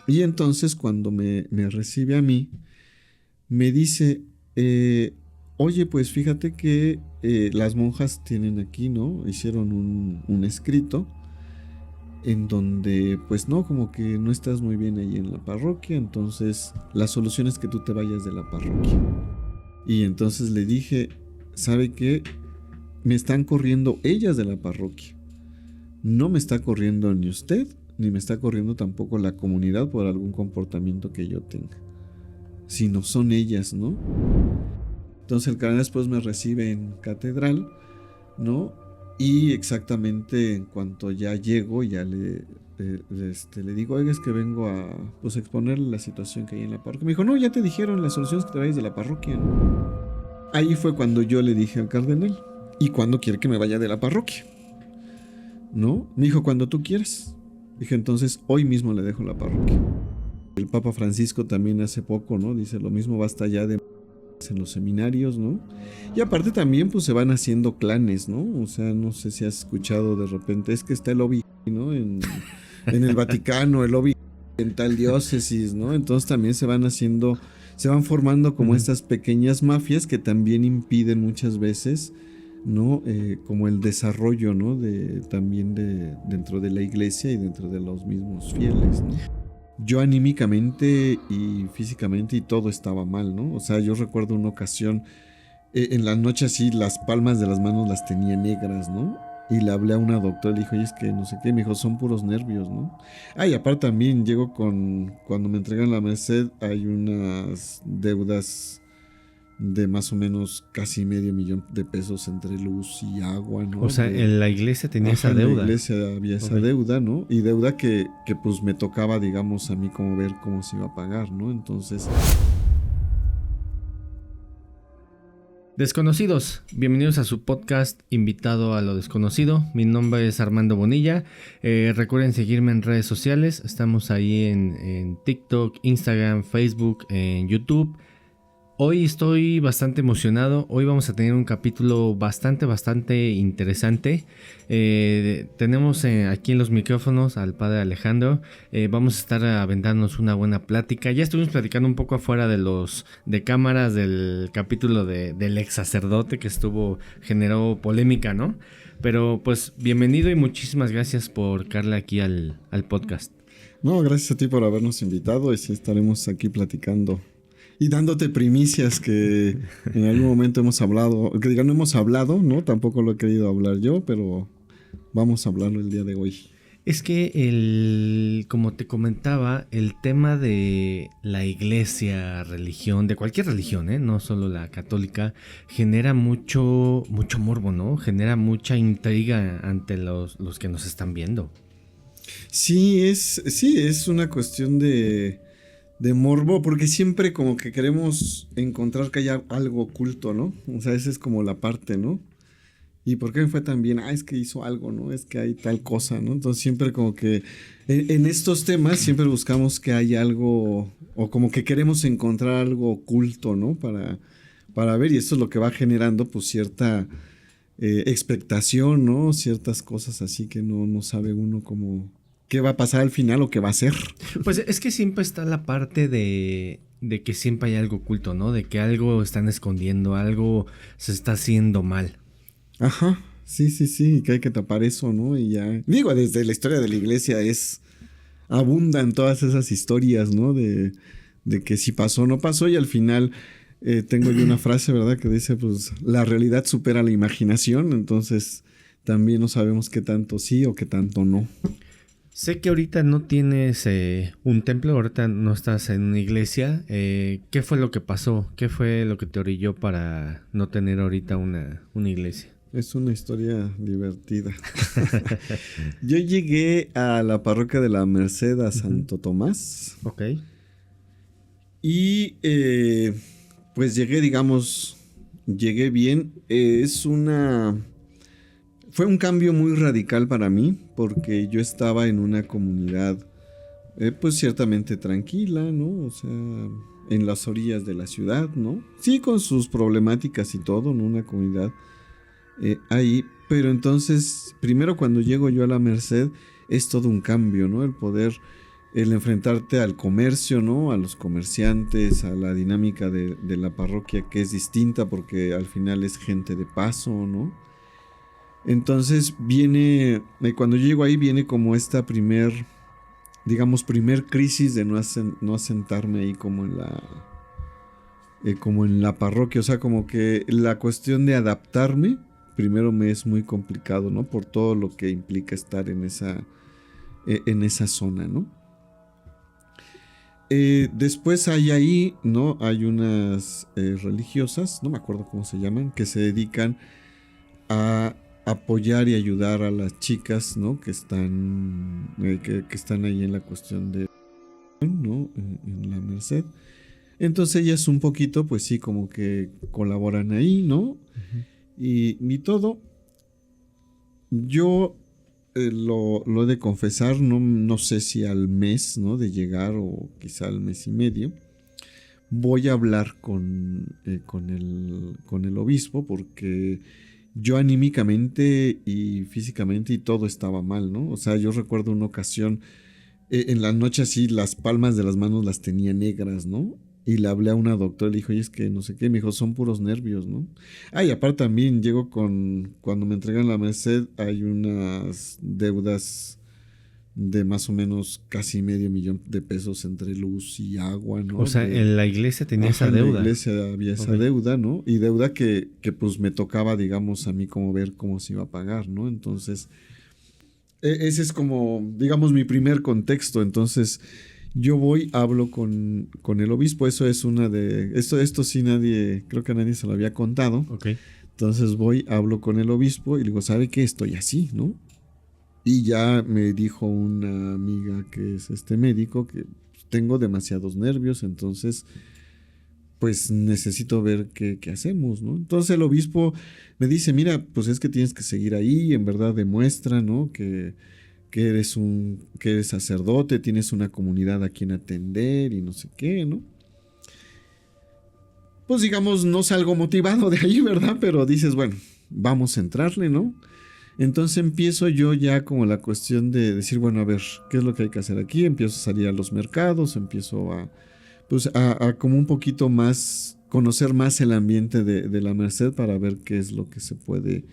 Y entonces cuando me recibe a mí, me dice, oye, pues fíjate que las monjas tienen aquí, ¿no? Hicieron un escrito en donde, pues no, como que no estás muy bien ahí en la parroquia, entonces la solución es que tú te vayas de la parroquia. Y entonces le dije, ¿sabe qué? Me están corriendo ellas de la parroquia. No me está corriendo ni usted, ni me está corriendo tampoco la comunidad por algún comportamiento que yo tenga, sino son ellas, ¿no? Entonces el cardenal después me recibe en catedral, ¿no? Y exactamente en cuanto ya llego, ya le digo, oiga, es que vengo a pues exponerle la situación que hay en la parroquia. Me dijo, no, ya te dijeron, la solución es que te vayas de la parroquia, ¿no? Ahí fue cuando yo le dije al cardenal, ¿y cuándo quiere que me vaya de la parroquia? ¿No? Me dijo, cuando tú quieras. Dije, entonces hoy mismo le dejo la parroquia. El Papa Francisco también hace poco, ¿no? Dice, lo mismo basta ya de en los seminarios, ¿no? Y aparte también pues se van haciendo clanes, ¿no? O sea, no sé si has escuchado de repente, es que está el lobby, ¿no? En el Vaticano, el lobby en tal diócesis, ¿no? Entonces también se van formando como estas pequeñas mafias que también impiden muchas veces, ¿no? Como el desarrollo, ¿no? También dentro de la iglesia y dentro de los mismos fieles, ¿no? Yo anímicamente y físicamente y todo estaba mal, ¿no? O sea, yo recuerdo una ocasión, en la noche así, las palmas de las manos las tenía negras, ¿no? Y le hablé a una doctora, le dijo, oye, es que no sé qué, me dijo, son puros nervios, ¿no? Ah, y aparte también llego cuando me entregan la merced, hay unas deudas de más o menos casi $500,000 entre luz y agua, ¿no? O sea, en la iglesia tenía esa En la deuda. iglesia había esa deuda, ¿no? Y deuda que pues me tocaba, digamos, a mí como ver cómo se iba a pagar, ¿no? Entonces... Desconocidos, bienvenidos a su podcast Invitado a lo Desconocido. Mi nombre es Armando Bonilla. Recuerden seguirme en redes sociales. Estamos ahí en TikTok, Instagram, Facebook, en YouTube. Hoy estoy bastante emocionado. Hoy vamos a tener un capítulo bastante interesante. Tenemos aquí en los micrófonos al padre Alejandro. Vamos a estar aventándonos una buena plática. Ya estuvimos platicando un poco afuera de cámaras del capítulo del ex sacerdote que generó polémica, ¿no? Pero pues bienvenido y muchísimas gracias por caerle aquí al podcast. No, gracias a ti por habernos invitado y sí estaremos aquí platicando y dándote primicias que en algún momento hemos hablado, que diga, no hemos hablado, ¿no? Tampoco lo he querido hablar yo, pero vamos a hablarlo el día de hoy. Es que como te comentaba, el tema de la iglesia, religión, de cualquier religión, no solo la católica, genera mucho morbo, ¿no? Genera mucha intriga ante los que nos están viendo. Sí, es una cuestión de morbo, porque siempre como que queremos encontrar que haya algo oculto, ¿no? O sea, esa es como la parte, ¿no? ¿Y por qué me fue tan bien? Ah, es que hizo algo, ¿no? Es que hay tal cosa, ¿no? Entonces siempre como que en estos temas siempre buscamos que haya algo, o como que queremos encontrar algo oculto, ¿no? Para ver, y esto es lo que va generando pues cierta expectación, ¿no? Ciertas cosas así que no sabe uno como qué va a pasar al final o qué va a ser. Pues es que siempre está la parte de que siempre hay algo oculto, ¿no? De que algo están escondiendo, algo se está haciendo mal. Ajá, sí, que hay que tapar eso, ¿no? Y ya, digo, desde la historia de la iglesia abundan todas esas historias, ¿no? De que si pasó o no pasó y al final tengo yo una frase, ¿verdad? Que dice, pues, la realidad supera la imaginación, entonces también no sabemos qué tanto sí o qué tanto no. Sé que ahorita no tienes un templo, ahorita no estás en una iglesia. ¿Qué fue lo que pasó? ¿Qué fue lo que te orilló para no tener ahorita una iglesia? Es una historia divertida. Yo llegué a la parroquia de la Merced a Santo Tomás. Ok. Y pues llegué bien. Fue un cambio muy radical para mí, porque yo estaba en una comunidad, pues ciertamente tranquila, ¿no? O sea, en las orillas de la ciudad, ¿no? Sí, con sus problemáticas y todo, ¿no? Una comunidad ahí. Pero entonces, primero cuando llego yo a la Merced, es todo un cambio, ¿no? El poder el enfrentarte al comercio, ¿no? A los comerciantes, a la dinámica de la parroquia, que es distinta porque al final es gente de paso, ¿no? Entonces viene, cuando yo llego ahí viene como esta primer crisis de no asentarme ahí como en la parroquia. O sea, como que la cuestión de adaptarme, primero me es muy complicado, ¿no? Por todo lo que implica estar en esa zona, ¿no? Después hay ahí, ¿no? Hay unas religiosas, no me acuerdo cómo se llaman, que se dedican a apoyar y ayudar a las chicas, ¿no? Que están ahí en la cuestión de, ¿no? En la Merced. Entonces ellas un poquito, pues sí, como que colaboran ahí, ¿no? Uh-huh. Y todo. Yo lo he de confesar, no sé si al mes, ¿no? De llegar o quizá al mes y medio. Voy a hablar con el obispo porque yo anímicamente y físicamente y todo estaba mal, ¿no? O sea, yo recuerdo una ocasión, en la noche así, las palmas de las manos las tenía negras, ¿no? Y le hablé a una doctora, le dijo, oye, es que no sé qué, me dijo, son puros nervios, ¿no? Y aparte también llego cuando me entregan la Merced, hay unas deudas de más o menos casi $500,000 entre luz y agua, ¿no? O sea, en la iglesia tenía esa deuda. En la iglesia había esa deuda, ¿no? Y deuda que pues me tocaba, digamos, a mí como ver cómo se iba a pagar, ¿no? Entonces, ese es como, digamos, mi primer contexto. Entonces, yo hablo con el obispo. Eso es una de... Esto sí creo que a nadie se lo había contado. Okay. Entonces hablo con el obispo y le digo, ¿sabe qué? Estoy así, ¿no? Y ya me dijo una amiga que es médico que tengo demasiados nervios, entonces pues necesito ver qué hacemos, ¿no? Entonces el obispo me dice, mira, pues es que tienes que seguir ahí, en verdad demuestra, ¿no? Que eres sacerdote, tienes una comunidad a quien atender y no sé qué, ¿no? Pues digamos, no salgo motivado de ahí, ¿verdad? Pero dices, bueno, vamos a entrarle, ¿no? Entonces empiezo yo ya como la cuestión de decir, bueno, a ver, ¿qué es lo que hay que hacer aquí? Empiezo a salir a los mercados, empiezo a como un poquito más, conocer más el ambiente de la Merced para ver qué es lo que se puede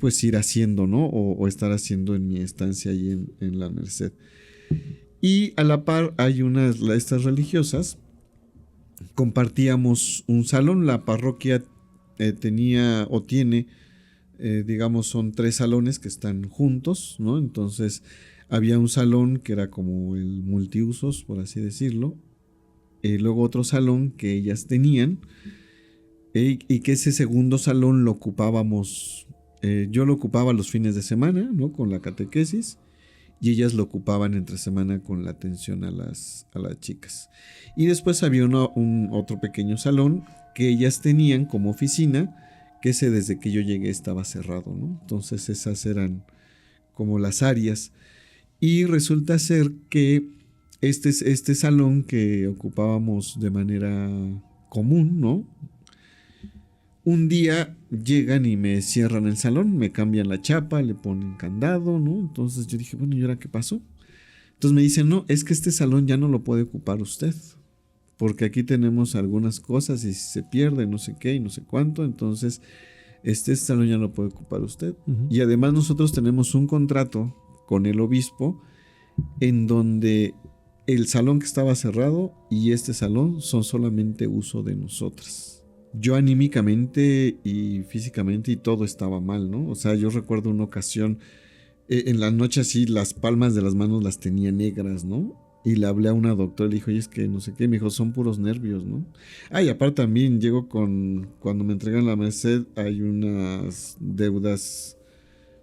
pues ir haciendo, ¿no? O estar haciendo en mi estancia ahí en la Merced. Y a la par hay estas religiosas, compartíamos un salón, la parroquia tenía o tiene, digamos, son 3 salones que están juntos, ¿no? Entonces había un salón que era como el multiusos, por así decirlo. Luego otro salón que ellas tenían, y que ese segundo salón lo ocupábamos, yo lo ocupaba los fines de semana, ¿no? Con la catequesis, y ellas lo ocupaban entre semana con la atención a las chicas. Y después había otro pequeño salón que ellas tenían como oficina, que ese desde que yo llegué estaba cerrado, ¿no? Entonces esas eran como las áreas. Y resulta ser que este salón que ocupábamos de manera común, ¿no? Un día llegan y me cierran el salón, me cambian la chapa, le ponen candado, ¿no? Entonces yo dije, bueno, ¿y ahora qué pasó? Entonces me dicen, no, es que este salón ya no lo puede ocupar usted, porque aquí tenemos algunas cosas y si se pierde no sé qué y no sé cuánto, entonces este salón ya no lo puede ocupar usted. Uh-huh. Y además nosotros tenemos un contrato con el obispo en donde el salón que estaba cerrado y este salón son solamente uso de nosotras. Yo anímicamente y físicamente y todo estaba mal, ¿no? O sea, yo recuerdo una ocasión, en la noche así, las palmas de las manos las tenía negras, ¿no? Y le hablé a una doctora y le dijo, oye, es que no sé qué, me dijo, son puros nervios, ¿no? Y aparte también llego cuando me entregan la Merced, hay unas deudas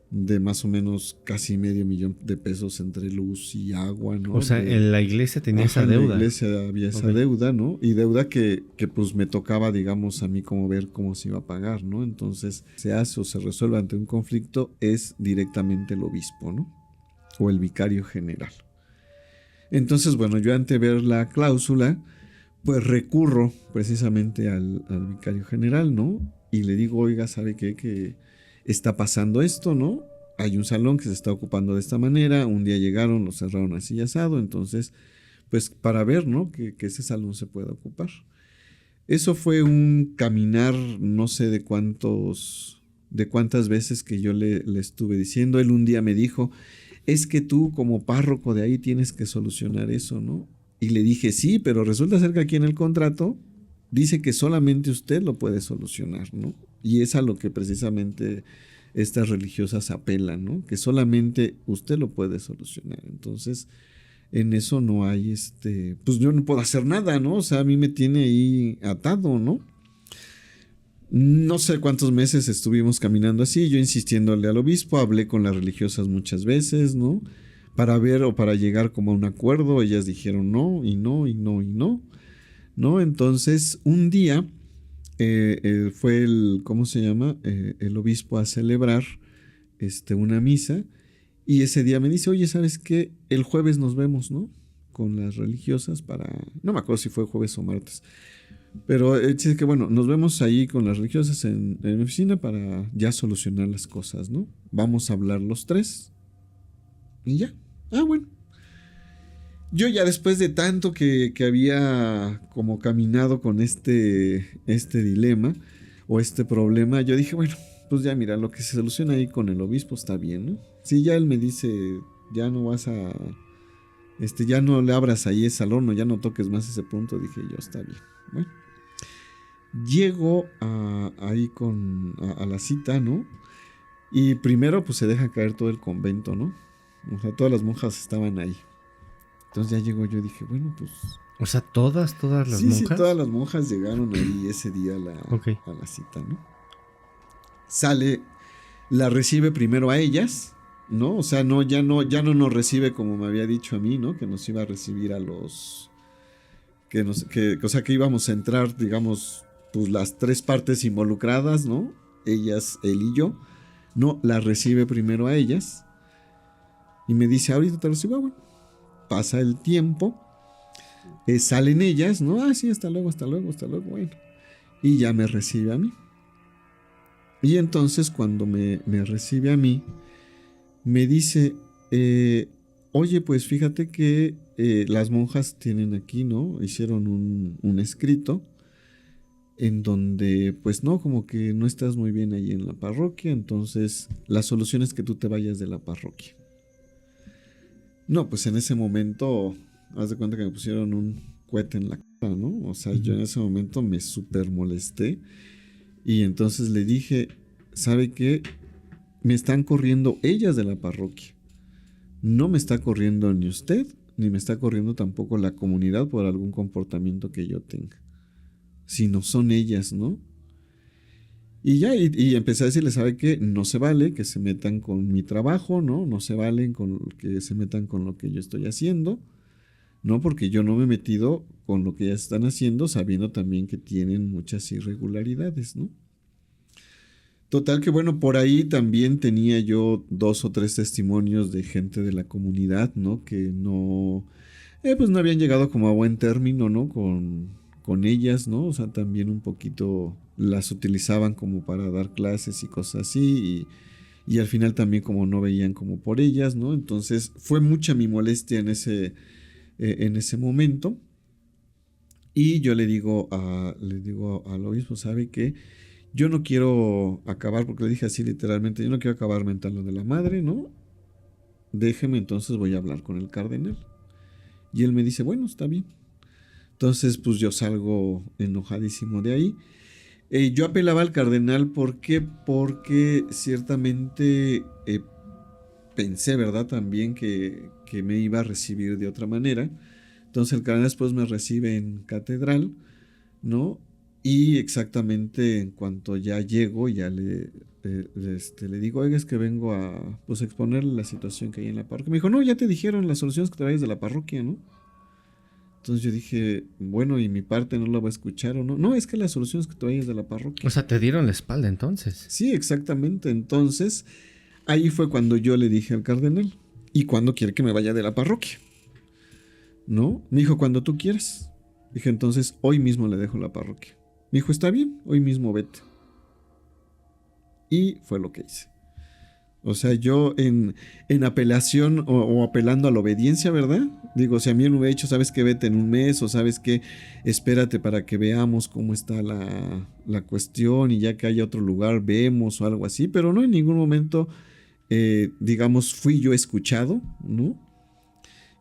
de más o menos casi $500,000 entre luz y agua, ¿no? O sea, en la iglesia tenía esa deuda. En la iglesia había esa deuda, ¿no? Y deuda que pues me tocaba, digamos, a mí como ver cómo se iba a pagar, ¿no? Entonces, se hace o se resuelve ante un conflicto es directamente el obispo, ¿no? O el vicario general. Entonces, bueno, yo ante ver la cláusula, pues recurro precisamente al vicario general, ¿no? Y le digo, oiga, ¿sabe qué? Que está pasando esto, ¿no? hay un salón que se está ocupando de esta manera, un día llegaron, lo cerraron así asado, entonces, pues para ver, ¿no? Que ese salón se pueda ocupar. Eso fue un caminar, no sé de cuántas veces que yo le estuve diciendo. Él un día me dijo, es que tú como párroco de ahí tienes que solucionar eso, ¿no? Y le dije, sí, pero resulta ser que aquí en el contrato dice que solamente usted lo puede solucionar, ¿no? Y es a lo que precisamente estas religiosas apelan, ¿no? Que solamente usted lo puede solucionar. Entonces, en eso no hay, pues yo no puedo hacer nada, ¿no? O sea, a mí me tiene ahí atado, ¿no? No sé cuántos meses estuvimos caminando así, yo insistiéndole al obispo, hablé con las religiosas muchas veces, ¿no? Para ver o para llegar como a un acuerdo, ellas dijeron no, y no, y no, y no, ¿no? Entonces, un día fue ¿cómo se llama? El obispo a celebrar una misa, y ese día me dice, oye, ¿sabes qué? El jueves nos vemos, ¿no? Con las religiosas no me acuerdo si fue jueves o martes. Pero dice que bueno, nos vemos ahí con las religiosas en mi oficina para ya solucionar las cosas, ¿no? Vamos a hablar los tres. Y ya. Ah, bueno. Yo ya después de tanto que había como caminado con este dilema o este problema, yo dije, bueno, pues ya mira, lo que se soluciona ahí con el obispo está bien, ¿no? Si ya él me dice, ya no vas a... ya no le abras ahí ese salón, o ya no toques más ese punto, dije yo, está bien. Bueno. Llego ahí a la cita, ¿no? Y primero pues se deja caer todo el convento, ¿no? O sea, todas las monjas estaban ahí. Entonces ya llegó yo y dije, bueno, pues... O sea, todas las monjas. Sí, todas las monjas llegaron ahí ese día a la cita, ¿no? Sale, la recibe primero a ellas, ¿no? O sea, ya no nos recibe como me había dicho a mí, ¿no? Que nos iba a recibir a los... o sea, que íbamos a entrar, digamos, pues las tres partes involucradas, ¿no? Ellas, él y yo. No, la recibe primero a ellas. Y me dice, ahorita te recibo, bueno. Pasa el tiempo. Salen ellas, ¿no? Ah, sí, hasta luego, bueno. Y ya me recibe a mí. Y entonces cuando me recibe a mí, me dice, oye, pues fíjate que las monjas tienen aquí, ¿no? Hicieron un escrito en donde, pues no, como que no estás muy bien ahí en la parroquia, entonces la solución es que tú te vayas de la parroquia. No, pues en ese momento, haz de cuenta que me pusieron un cohete en la cara, ¿no? O sea, yo en ese momento me súper molesté y entonces le dije, ¿sabe qué? Me están corriendo ellas de la parroquia. No me está corriendo ni usted, ni me está corriendo tampoco la comunidad por algún comportamiento que yo tenga. Sino son ellas, ¿no? Y ya, y empecé a decirle, ¿sabe qué? No se vale que se metan con mi trabajo, ¿no? No se valen que se metan con lo que yo estoy haciendo, ¿no? Porque yo no me he metido con lo que ellas están haciendo, sabiendo también que tienen muchas irregularidades, ¿no? Total que bueno, por ahí también tenía yo 2 o 3 testimonios de gente de la comunidad, ¿no? Que no, pues no habían llegado como a buen término, ¿no? Con ellas, ¿no? O sea, también un poquito las utilizaban como para dar clases y cosas así, y al final también como no veían como por ellas, ¿no? Entonces fue mucha mi molestia en ese momento, y yo le digo al obispo, ¿sabe qué? Yo no quiero acabar, porque le dije así literalmente, yo no quiero acabar mentando de la madre, ¿no? Déjeme, entonces voy a hablar con el cardenal. Y él me dice, bueno, está bien. Entonces, pues yo salgo enojadísimo de ahí. Yo apelaba al cardenal, ¿por qué? Porque ciertamente pensé, ¿verdad? También que me iba a recibir de otra manera. Entonces el cardenal después me recibe en catedral, ¿no? Y exactamente en cuanto ya llego, ya le digo, oiga, es que vengo a pues exponerle la situación que hay en la parroquia. Me dijo, no, ya te dijeron las soluciones que te vayas de la parroquia, ¿no? Entonces yo dije, bueno, ¿y mi parte no la va a escuchar o no? No, es que la solución es que te vayas de la parroquia. O sea, te dieron la espalda entonces. Sí, exactamente. Entonces, ahí fue cuando yo le dije al cardenal, ¿y cuándo quiere que me vaya de la parroquia? ¿No? Me dijo, cuando tú quieras. Dije, entonces, hoy mismo le dejo la parroquia. Me dijo, está bien, hoy mismo vete. Y fue lo que hice. O sea, yo en apelación o apelando a la obediencia, ¿verdad? Digo, si a mí me hubiera dicho, ¿sabes qué? Vete en un mes, o ¿sabes qué? Espérate para que veamos cómo está la cuestión y ya que haya otro lugar, vemos o algo así. Pero no en ningún momento, digamos, fui yo escuchado, ¿no?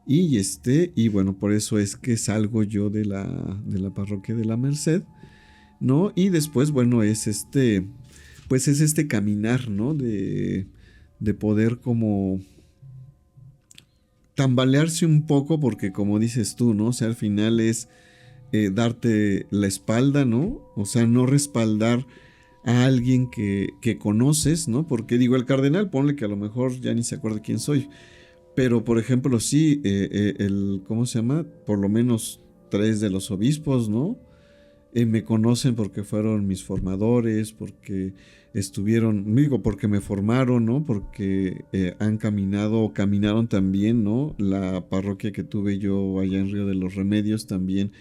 Y bueno, por eso es que salgo yo de la parroquia de la Merced, ¿no? Y después, bueno, pues es este caminar, ¿no? De poder como tambalearse un poco, porque como dices tú, ¿no? O sea, al final es darte la espalda, ¿no? O sea, no respaldar a alguien que conoces, ¿no? Porque digo, el cardenal, ponle que a lo mejor ya ni se acuerda quién soy. Pero, por ejemplo, sí, ¿cómo se llama? Por lo menos 3 de los obispos, ¿no? Me conocen porque fueron mis formadores, porque porque me formaron, ¿no? Porque han caminado o caminaron también, ¿no? La parroquia que tuve yo allá en Río de los Remedios también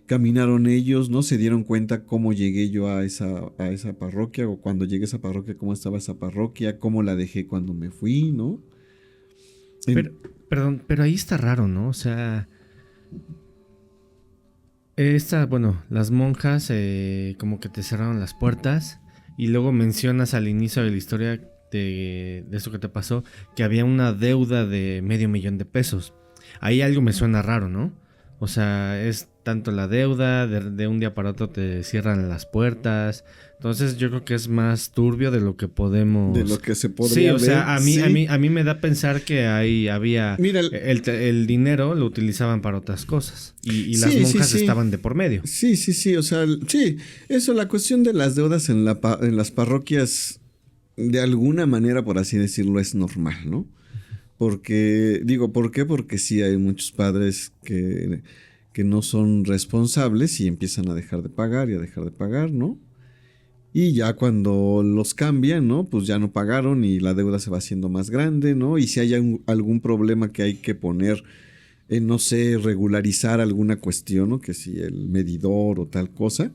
caminaron ellos, ¿no? Se dieron cuenta cómo llegué yo a esa parroquia, o cuando llegué a esa parroquia, cómo estaba esa parroquia, cómo la dejé cuando me fui, ¿no? Pero, perdón, pero ahí está raro, ¿no? O sea, las monjas como que te cerraron las puertas y luego mencionas al inicio de la historia de eso que te pasó, que había una deuda de $500,000. Ahí algo me suena raro, ¿no? O sea, es tanto la deuda, de un día para otro te cierran las puertas. Entonces yo creo que es más turbio de lo que podemos... De lo que se podría Sí, o ver. sea, Sí. a mí me da a pensar que ahí había... Mira, el dinero lo utilizaban para otras cosas. Y las sí, monjas estaban de por medio. Sí, o sea, sí, eso, la cuestión de las deudas en las parroquias, de alguna manera, por así decirlo, es normal, ¿no? Porque, digo, ¿por qué? Porque sí hay muchos padres que no son responsables y empiezan a dejar de pagar y a dejar de pagar, ¿no? Y ya cuando los cambian, ¿no? Pues ya no pagaron y la deuda se va haciendo más grande, ¿no? Y si hay algún problema que hay que poner, no sé, regularizar alguna cuestión, ¿no? Que si el medidor o tal cosa.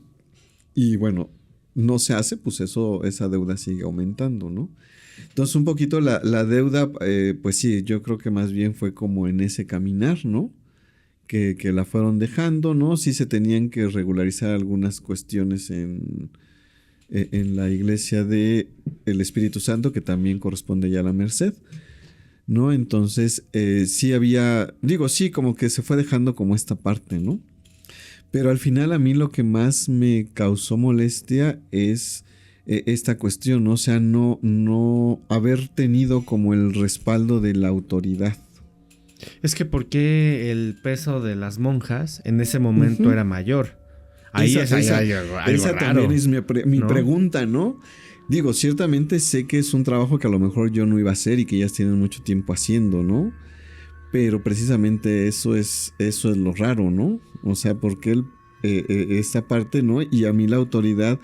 Y bueno, no se hace, pues esa deuda sigue aumentando, ¿no? Entonces un poquito la deuda, pues sí, yo creo que más bien fue como en ese caminar, ¿no? Que la fueron dejando, ¿no? Sí se tenían que regularizar algunas cuestiones en la iglesia de el Espíritu Santo, que también corresponde ya a la Merced, ¿no? Entonces, sí había, digo, sí, como que se fue dejando como esta parte, ¿no? Pero al final a mí lo que más me causó molestia es esta cuestión, ¿no? O sea, no haber tenido como el respaldo de la autoridad. Es que ¿por qué el peso de las monjas en ese momento era mayor? Ahí esa algo raro, también es mi ¿no? pregunta, ¿no? Digo, ciertamente sé que es un trabajo que a lo mejor yo no iba a hacer y que ellas tienen mucho tiempo haciendo, ¿no? Pero precisamente eso es lo raro, ¿no? O sea, porque esta parte, ¿no? Y a mí la autoridad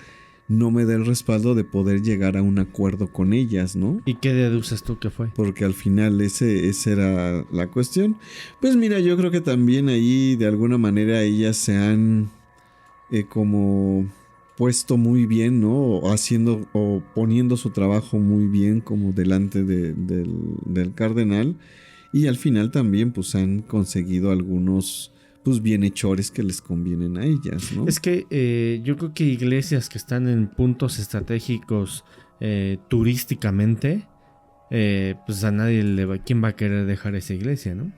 no me da el respaldo de poder llegar a un acuerdo con ellas, ¿no? ¿Y qué deduces tú que fue? Porque al final esa era la cuestión. Pues mira, yo creo que también ahí de alguna manera ellas se han como puesto muy bien, ¿no? O haciendo o poniendo su trabajo muy bien como delante del cardenal. Y al final también pues han conseguido algunos pues bienhechores que les convienen a ellas, ¿no? Es que yo creo que iglesias que están en puntos estratégicos turísticamente, pues a nadie ¿quién va a querer dejar esa iglesia, no?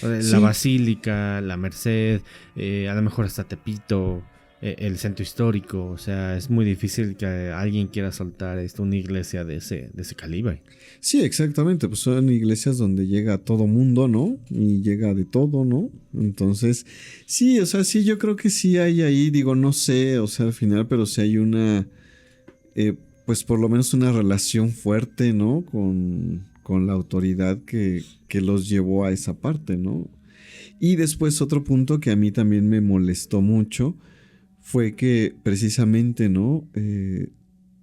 La Sí. Basílica, la Merced, a lo mejor hasta Tepito, el centro histórico. O sea, es muy difícil que alguien quiera soltar una iglesia de ese calibre. Sí, exactamente, pues son iglesias donde llega todo mundo, ¿no? Y llega de todo, ¿no? Entonces, sí, o sea, sí, yo creo que sí hay ahí, digo, no sé, o sea, al final, pero sí hay pues por lo menos una relación fuerte, ¿no? Con la autoridad que los llevó a esa parte, ¿no? Y después otro punto que a mí también me molestó mucho fue que precisamente, ¿no?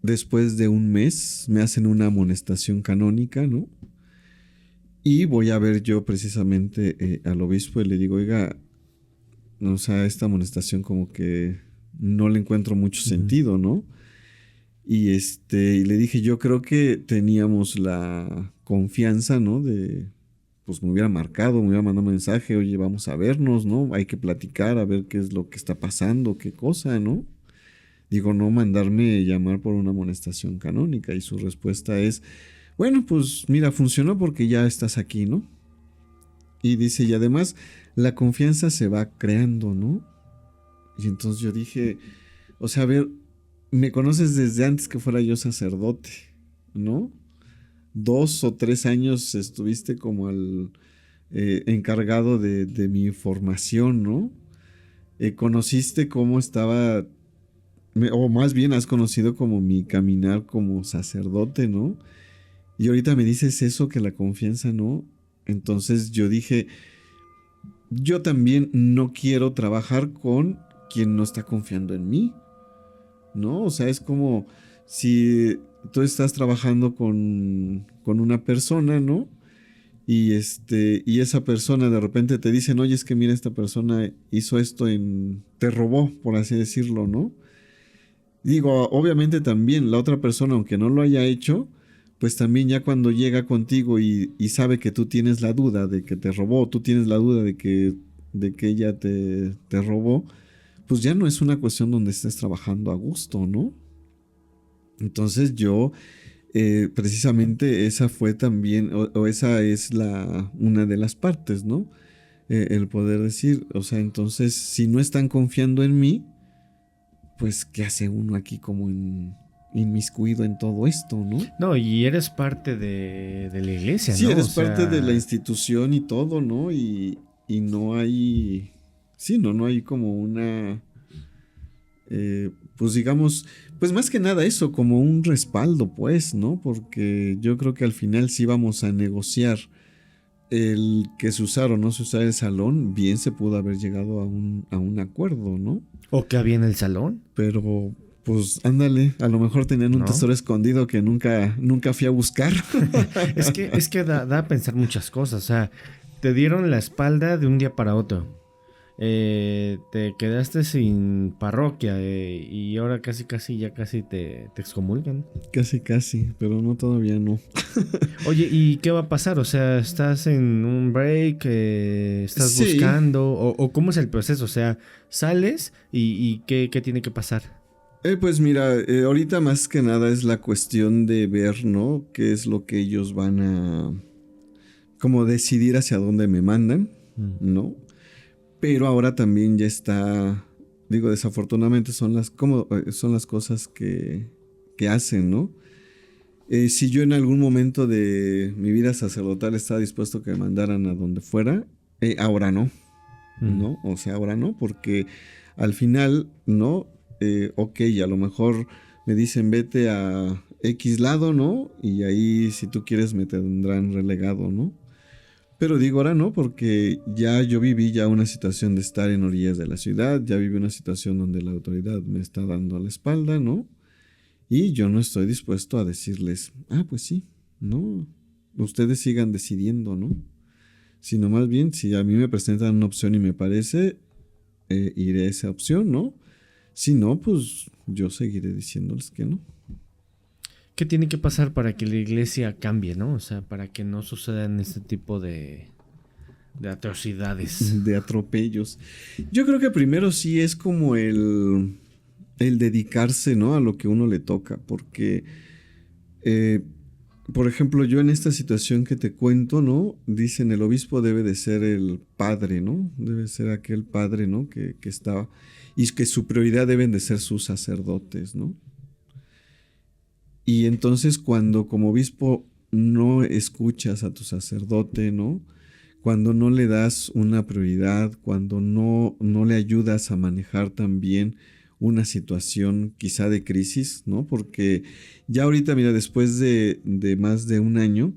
Después de un mes me hacen una amonestación canónica, ¿no? Y voy a ver yo precisamente al obispo y le digo, oiga, o sea, esta amonestación como que no le encuentro mucho sentido, ¿no? y le dije, yo creo que teníamos la confianza, ¿no? Pues me hubiera marcado, me hubiera mandado un mensaje, oye, vamos a vernos, ¿no? Hay que platicar, a ver qué es lo que está pasando, qué cosa, ¿no? Digo, no mandarme llamar por una amonestación canónica. Y su respuesta es, bueno, pues mira, funcionó porque ya estás aquí, ¿no? Y dice, y además la confianza se va creando, ¿no? Y entonces yo dije, o sea, a ver, me conoces desde antes que fuera yo sacerdote, ¿no? 2 o 3 años estuviste como al encargado de mi formación, ¿no? Conociste cómo estaba, o más bien has conocido como mi caminar como sacerdote, ¿no? Y ahorita me dices eso, que la confianza no. Entonces yo dije, yo también no quiero trabajar con quien no está confiando en mí, ¿no? O sea, es como si tú estás trabajando con una persona, ¿no? Y esa persona de repente te dicen, oye, es que mira, esta persona hizo esto te robó, por así decirlo, ¿no? Digo, obviamente también la otra persona, aunque no lo haya hecho, pues también ya cuando llega contigo y sabe que tú tienes la duda de que te robó, tú tienes la duda de que ella te robó, pues ya no es una cuestión donde estés trabajando a gusto, ¿no? Entonces yo, precisamente esa fue también, o esa es una de las partes, ¿no? El poder decir, o sea, entonces si no están confiando en mí, pues ¿qué hace uno aquí como inmiscuido en todo esto, ¿no? No, y eres parte de la iglesia, Sí, ¿no? eres parte de la institución y todo, ¿no? Y no hay, sí, no hay como una, pues digamos, pues más que nada eso, como un respaldo, pues, ¿no? Porque yo creo que al final sí vamos a negociar el que se usara o no se usara el salón, bien se pudo haber llegado a un acuerdo, ¿no? ¿O qué había en el salón? Pero, pues, ándale, a lo mejor tenían un ¿No? tesoro escondido que nunca fui a buscar. Es que da a pensar muchas cosas. O sea, te dieron la espalda de un día para otro. Te quedaste sin parroquia y ahora casi te excomulgan. Casi, pero no, todavía no. Oye, ¿y qué va a pasar? O sea, ¿estás en un break? ¿Estás Sí. buscando? ¿O cómo es el proceso? O sea, ¿sales y qué tiene que pasar? Pues mira, ahorita más que nada es la cuestión de ver, ¿no? Qué es lo que ellos van a, como decidir hacia dónde me mandan, ¿no? Pero ahora también ya está, digo, desafortunadamente son las cosas que hacen, ¿no? Si yo en algún momento de mi vida sacerdotal estaba dispuesto a que me mandaran a donde fuera, ahora no, ¿no? O sea, ahora no, porque al final, ¿no? Ok, a lo mejor me dicen vete a X lado, ¿no? Y ahí si tú quieres me tendrán relegado, ¿no? Pero digo ahora no, porque ya yo viví ya una situación de estar en orillas de la ciudad, ya viví una situación donde la autoridad me está dando la espalda, ¿no? Y yo no estoy dispuesto a decirles, pues sí, no, ustedes sigan decidiendo, ¿no? Sino más bien, si a mí me presentan una opción y me parece, iré a esa opción, ¿no? Si no, pues yo seguiré diciéndoles que no. ¿Qué tiene que pasar para que la iglesia cambie, no? O sea, para que no sucedan este tipo de atrocidades. De atropellos. Yo creo que primero sí es como el dedicarse, ¿no? A lo que uno le toca. Porque, por ejemplo, yo en esta situación que te cuento, ¿no? Dicen el obispo debe de ser el padre, ¿no? Debe ser aquel padre, ¿no? Que está... Y que su prioridad deben de ser sus sacerdotes, ¿no? Y entonces cuando como obispo no escuchas a tu sacerdote, ¿no? Cuando no le das una prioridad, cuando no le ayudas a manejar también una situación quizá de crisis, ¿no? Porque ya ahorita, mira, después de más de un año,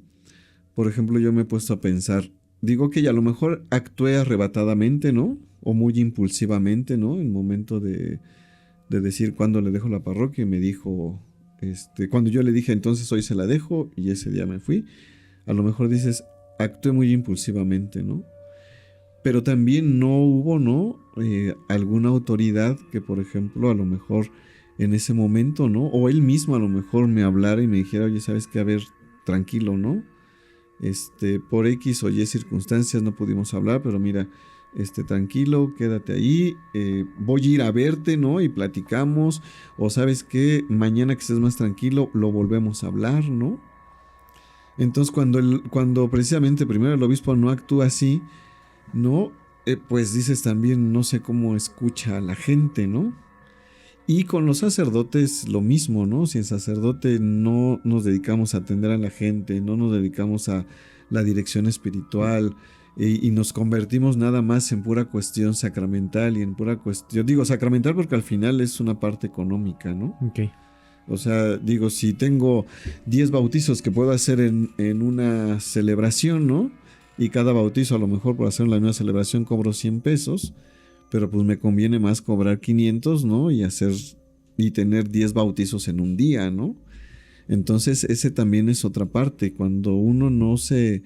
por ejemplo, yo me he puesto a pensar, digo que ya a lo mejor actué arrebatadamente, ¿no? O muy impulsivamente, ¿no? En momento de decir cuándo le dejo la parroquia y me dijo... cuando yo le dije entonces hoy se la dejo y ese día me fui, a lo mejor dices, actué muy impulsivamente, ¿no? Pero también no hubo, ¿no? Alguna autoridad que, por ejemplo, a lo mejor en ese momento, ¿no? O él mismo a lo mejor me hablara y me dijera, oye, ¿sabes qué? A ver, tranquilo, ¿no? Por X o Y circunstancias no pudimos hablar, pero mira, tranquilo, quédate ahí, voy a ir a verte, ¿no? Y platicamos, o ¿sabes qué? Mañana que estés más tranquilo, lo volvemos a hablar, ¿no? Entonces cuando precisamente primero el obispo no actúa así, ¿no? Pues dices también, no sé cómo escucha a la gente, ¿no? Y con los sacerdotes lo mismo, ¿no? Si el sacerdote no nos dedicamos a atender a la gente, no nos dedicamos a la dirección espiritual y nos convertimos nada más en pura cuestión sacramental y en pura cuestión, digo sacramental porque al final es una parte económica, ¿no? Ok. O sea, digo, si tengo 10 bautizos que puedo hacer en una celebración, ¿no? Y cada bautizo a lo mejor por hacer la misma celebración cobro 100 pesos, pero pues me conviene más cobrar 500, ¿no? Y tener 10 bautizos en un día, ¿no? Entonces ese también es otra parte, cuando uno no se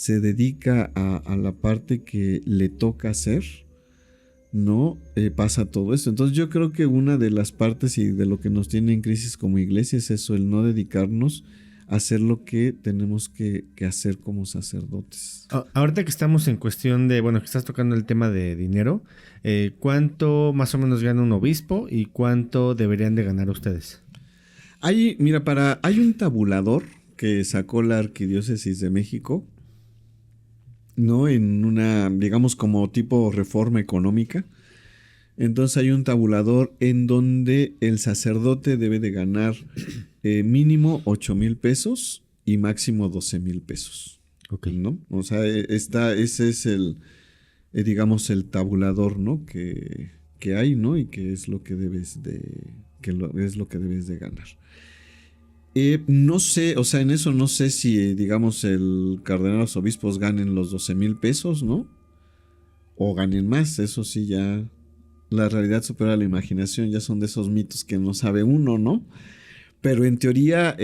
dedica a la parte que le toca hacer, ¿no? Pasa todo esto. Entonces yo creo que una de las partes y de lo que nos tiene en crisis como iglesia es eso, el no dedicarnos a hacer lo que tenemos que hacer como sacerdotes. Ahorita que estamos en cuestión de, bueno, que estás tocando el tema de dinero, ¿cuánto más o menos gana un obispo y cuánto deberían de ganar ustedes? Hay un tabulador que sacó la Arquidiócesis de México, ¿no? En una, digamos, como tipo reforma económica. Entonces hay un tabulador en donde el sacerdote debe de ganar mínimo 8,000 pesos y máximo 12,000 pesos. Ok. ¿No? O sea, ese es el, digamos, el tabulador, ¿no? Que hay, ¿no? Y que es lo que debes de, es lo que debes de ganar. No sé, o sea, en eso no sé si, digamos, el cardenal, los obispos ganen los 12,000 pesos, ¿no? O ganen más, eso sí ya, la realidad supera la imaginación, ya son de esos mitos que no sabe uno, ¿no? Pero en teoría,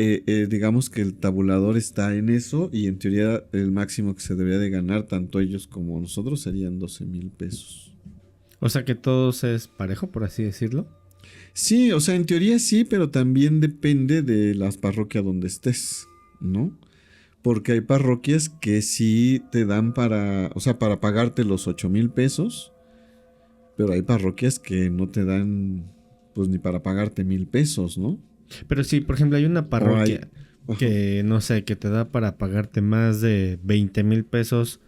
digamos que el tabulador está en eso y en teoría el máximo que se debería de ganar, tanto ellos como nosotros, serían 12,000 pesos. O sea que todos es parejo, por así decirlo. Sí, o sea, en teoría sí, pero también depende de las parroquias donde estés, ¿no? Porque hay parroquias que sí te dan para pagarte los 8,000 pesos, pero hay parroquias que no te dan, pues, ni para pagarte 1,000 pesos, ¿no? Pero sí, por ejemplo, hay una parroquia que, no sé, que te da para pagarte más de 20,000 pesos.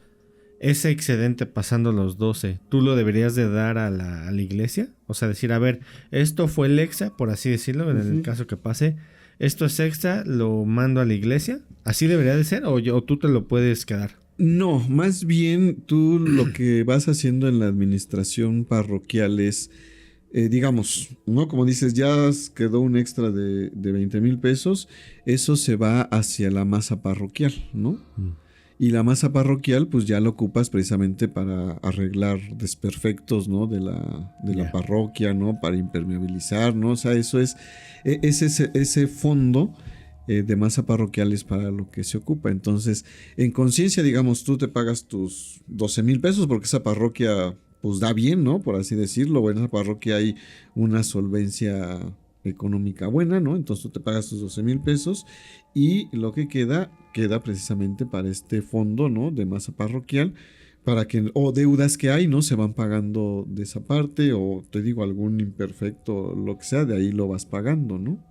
Ese excedente pasando los 12, ¿tú lo deberías de dar a la iglesia? O sea, decir, a ver, esto fue el extra, por así decirlo, en el caso que pase. Esto es extra, lo mando a la iglesia. ¿Así debería de ser o tú te lo puedes quedar? No, más bien tú lo que vas haciendo en la administración parroquial es, digamos, ¿no? Como dices, ya quedó un extra de 20,000 pesos, eso se va hacia la masa parroquial, ¿no? Y la masa parroquial, pues ya la ocupas precisamente para arreglar desperfectos, ¿no? De la parroquia, ¿no? Para impermeabilizar, ¿no? O sea, eso es ese fondo de masa parroquial es para lo que se ocupa. Entonces, en conciencia, digamos, tú te pagas tus 12,000 pesos porque esa parroquia, pues da bien, ¿no? Por así decirlo. O en esa parroquia hay una solvencia económica buena, ¿no? Entonces tú te pagas tus 12,000 pesos y lo que queda precisamente para este fondo, ¿no? De masa parroquial, para que, o deudas que hay, ¿no? Se van pagando de esa parte, o te digo, algún imperfecto, lo que sea, de ahí lo vas pagando, ¿no?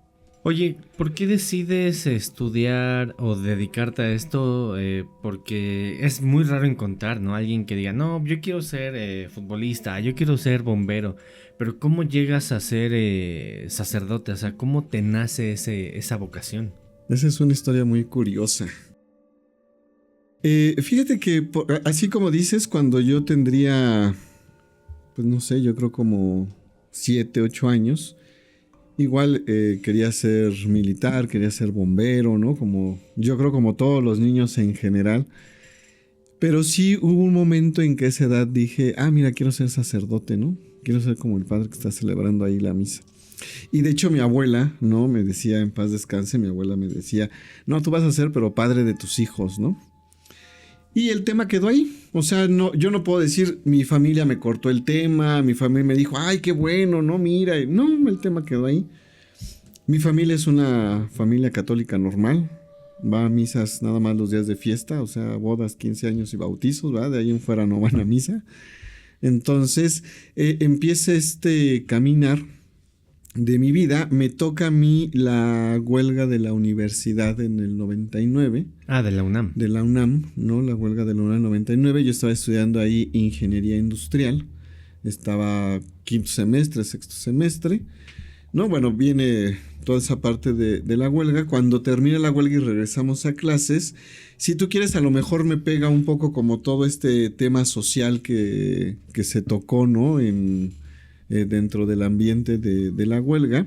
Oye, ¿por qué decides estudiar o dedicarte a esto? Porque es muy raro encontrar, ¿no? Alguien que diga, no, yo quiero ser futbolista, yo quiero ser bombero. Pero ¿cómo llegas a ser sacerdote? O sea, ¿cómo te nace esa vocación? Esa es una historia muy curiosa. Fíjate que, así como dices, cuando yo tendría, pues no sé, yo creo como 7, 8 años, igual quería ser militar, quería ser bombero, ¿no? Yo creo como todos los niños en general. Pero sí hubo un momento en que a esa edad dije, mira, quiero ser sacerdote, ¿no? Quiero ser como el padre que está celebrando ahí la misa. Y de hecho mi abuela, ¿no? Me decía, en paz descanse, mi abuela me decía, no, tú vas a ser pero padre de tus hijos, ¿no? Y el tema quedó ahí. O sea, no, yo no puedo decir, mi familia me cortó el tema, mi familia me dijo, ay, qué bueno, no, mira. No, el tema quedó ahí. Mi familia es una familia católica normal. Va a misas nada más los días de fiesta, o sea, bodas, 15 años y bautizos, ¿verdad? De ahí en fuera no van a misa. Entonces, empieza este caminar de mi vida. Me toca a mí la huelga de la universidad en el 99. Ah, de la UNAM. De la UNAM, ¿no? La huelga de la UNAM 99. Yo estaba estudiando ahí ingeniería industrial. Estaba quinto semestre, sexto semestre. No, bueno, viene toda esa parte de la huelga. Cuando termina la huelga y regresamos a clases, si tú quieres, a lo mejor me pega un poco como todo este tema social que se tocó, ¿no? Dentro del ambiente de la huelga.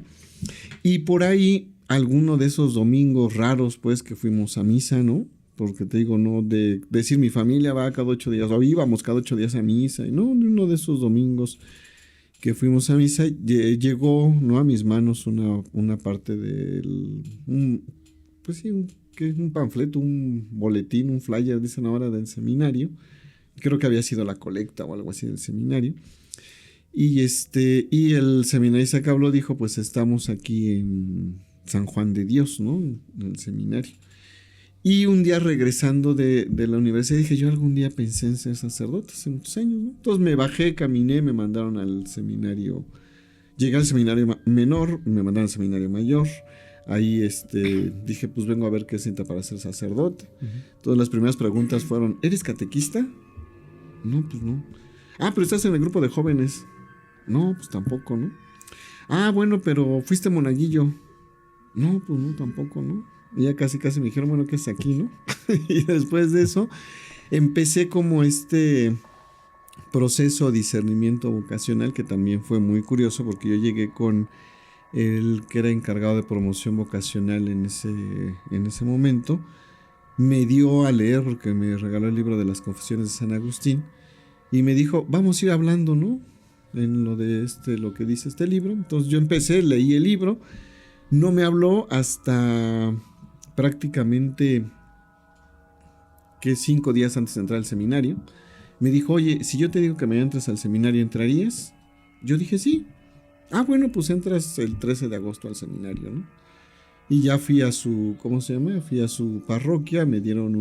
Y por ahí, alguno de esos domingos raros, pues, que fuimos a misa, ¿no? Porque te digo, no de decir mi familia va cada 8 días, o íbamos cada 8 días a misa, y no, uno de esos domingos que fuimos a misa, llegó, ¿no?, a mis manos una parte del, pues sí, un panfleto, un boletín, un flyer, dicen ahora, del seminario. Creo que había sido la colecta o algo así del seminario. Y el seminarista que habló dijo, pues estamos aquí en San Juan de Dios, ¿no?, en el seminario. Y un día regresando de la universidad dije, yo algún día pensé en ser sacerdote hace muchos años, ¿no? Entonces me bajé, caminé, me mandaron al seminario. Llegué al seminario menor, me mandaron al seminario mayor. Ahí dije, pues vengo a ver qué sienta para ser sacerdote. Uh-huh. Entonces las primeras preguntas fueron, ¿eres catequista? No, pues no. Ah, pero estás en el grupo de jóvenes. No, pues tampoco, ¿no? Ah, bueno, pero fuiste monaguillo. No, pues no, tampoco, ¿no? Y ya casi me dijeron, bueno, ¿qué es aquí, no? Y después de eso empecé como proceso de discernimiento vocacional, que también fue muy curioso porque yo llegué con el que era encargado de promoción vocacional en ese momento. Me dio a leer porque me regaló el libro de las Confesiones de San Agustín y me dijo, vamos a ir hablando, ¿no?, en lo de lo que dice este libro. Entonces yo empecé, leí el libro. No me habló hasta prácticamente 5 días antes de entrar al seminario. Me dijo, oye, si yo te digo que me entres al seminario, ¿entrarías? Yo dije, sí. Ah, bueno, pues entras el 13 de agosto al seminario, ¿no? Y ya fui a su, ¿cómo se llama? Fui a su parroquia, me dieron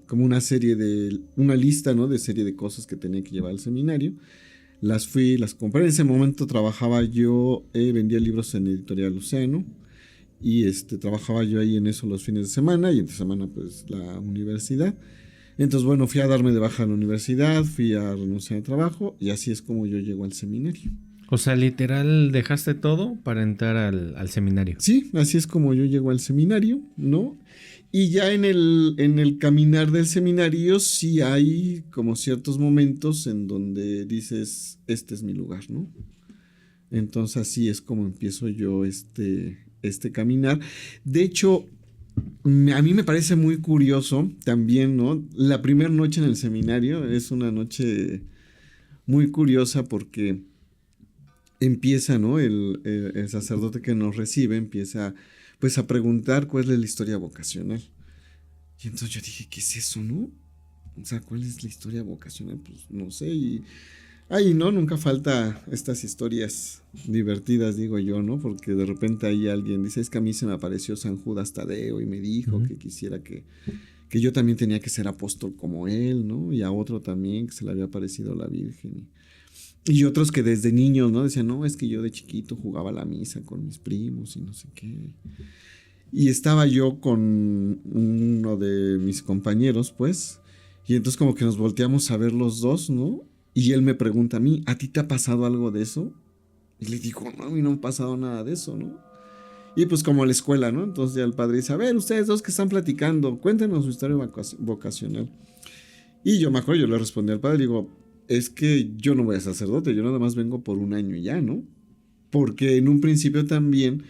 como una lista, ¿no?, de serie de cosas que tenía que llevar al seminario. Las compré. En ese momento trabajaba yo, vendía libros en Editorial Océano. Y trabajaba yo ahí en eso los fines de semana. Y entre semana, pues, la universidad. Entonces, bueno, fui a darme de baja a la universidad. Fui a renunciar al trabajo. Y así es como yo llego al seminario. O sea, literal, dejaste todo para entrar al seminario. Sí, así es como yo llego al seminario, ¿no? Y ya en el caminar del seminario sí hay como ciertos momentos en donde dices, este es mi lugar, ¿no? Entonces así es como empiezo yo este caminar. De hecho, a mí me parece muy curioso también, ¿no? La primera noche en el seminario es una noche muy curiosa porque empieza, ¿no?, el sacerdote que nos recibe empieza pues a preguntar cuál es la historia vocacional. Y entonces yo dije, ¿qué es eso, no? O sea, ¿cuál es la historia vocacional? Pues no sé. Y ahí, ¿no? Nunca falta estas historias divertidas, digo yo, ¿no? Porque de repente ahí alguien dice, es que a mí se me apareció San Judas Tadeo y me dijo que quisiera que yo también tenía que ser apóstol como él, ¿no? Y a otro también que se le había aparecido la Virgen. Y otros que desde niños, ¿no? Decían, no, es que yo de chiquito jugaba a la misa con mis primos y no sé qué. Y estaba yo con uno de mis compañeros, pues, y entonces como que nos volteamos a ver los dos, ¿no? Y él me pregunta a mí, ¿a ti te ha pasado algo de eso? Y le digo, no, a mí no me ha pasado nada de eso, ¿no? Y pues como a la escuela, ¿no? Entonces ya el padre dice, a ver, ustedes dos que están platicando, cuéntenos su historia vocacional. Y yo me acuerdo, yo le respondí al padre, digo, es que yo no voy a ser sacerdote, yo nada más vengo por un año y ya, ¿no? Porque en un principio también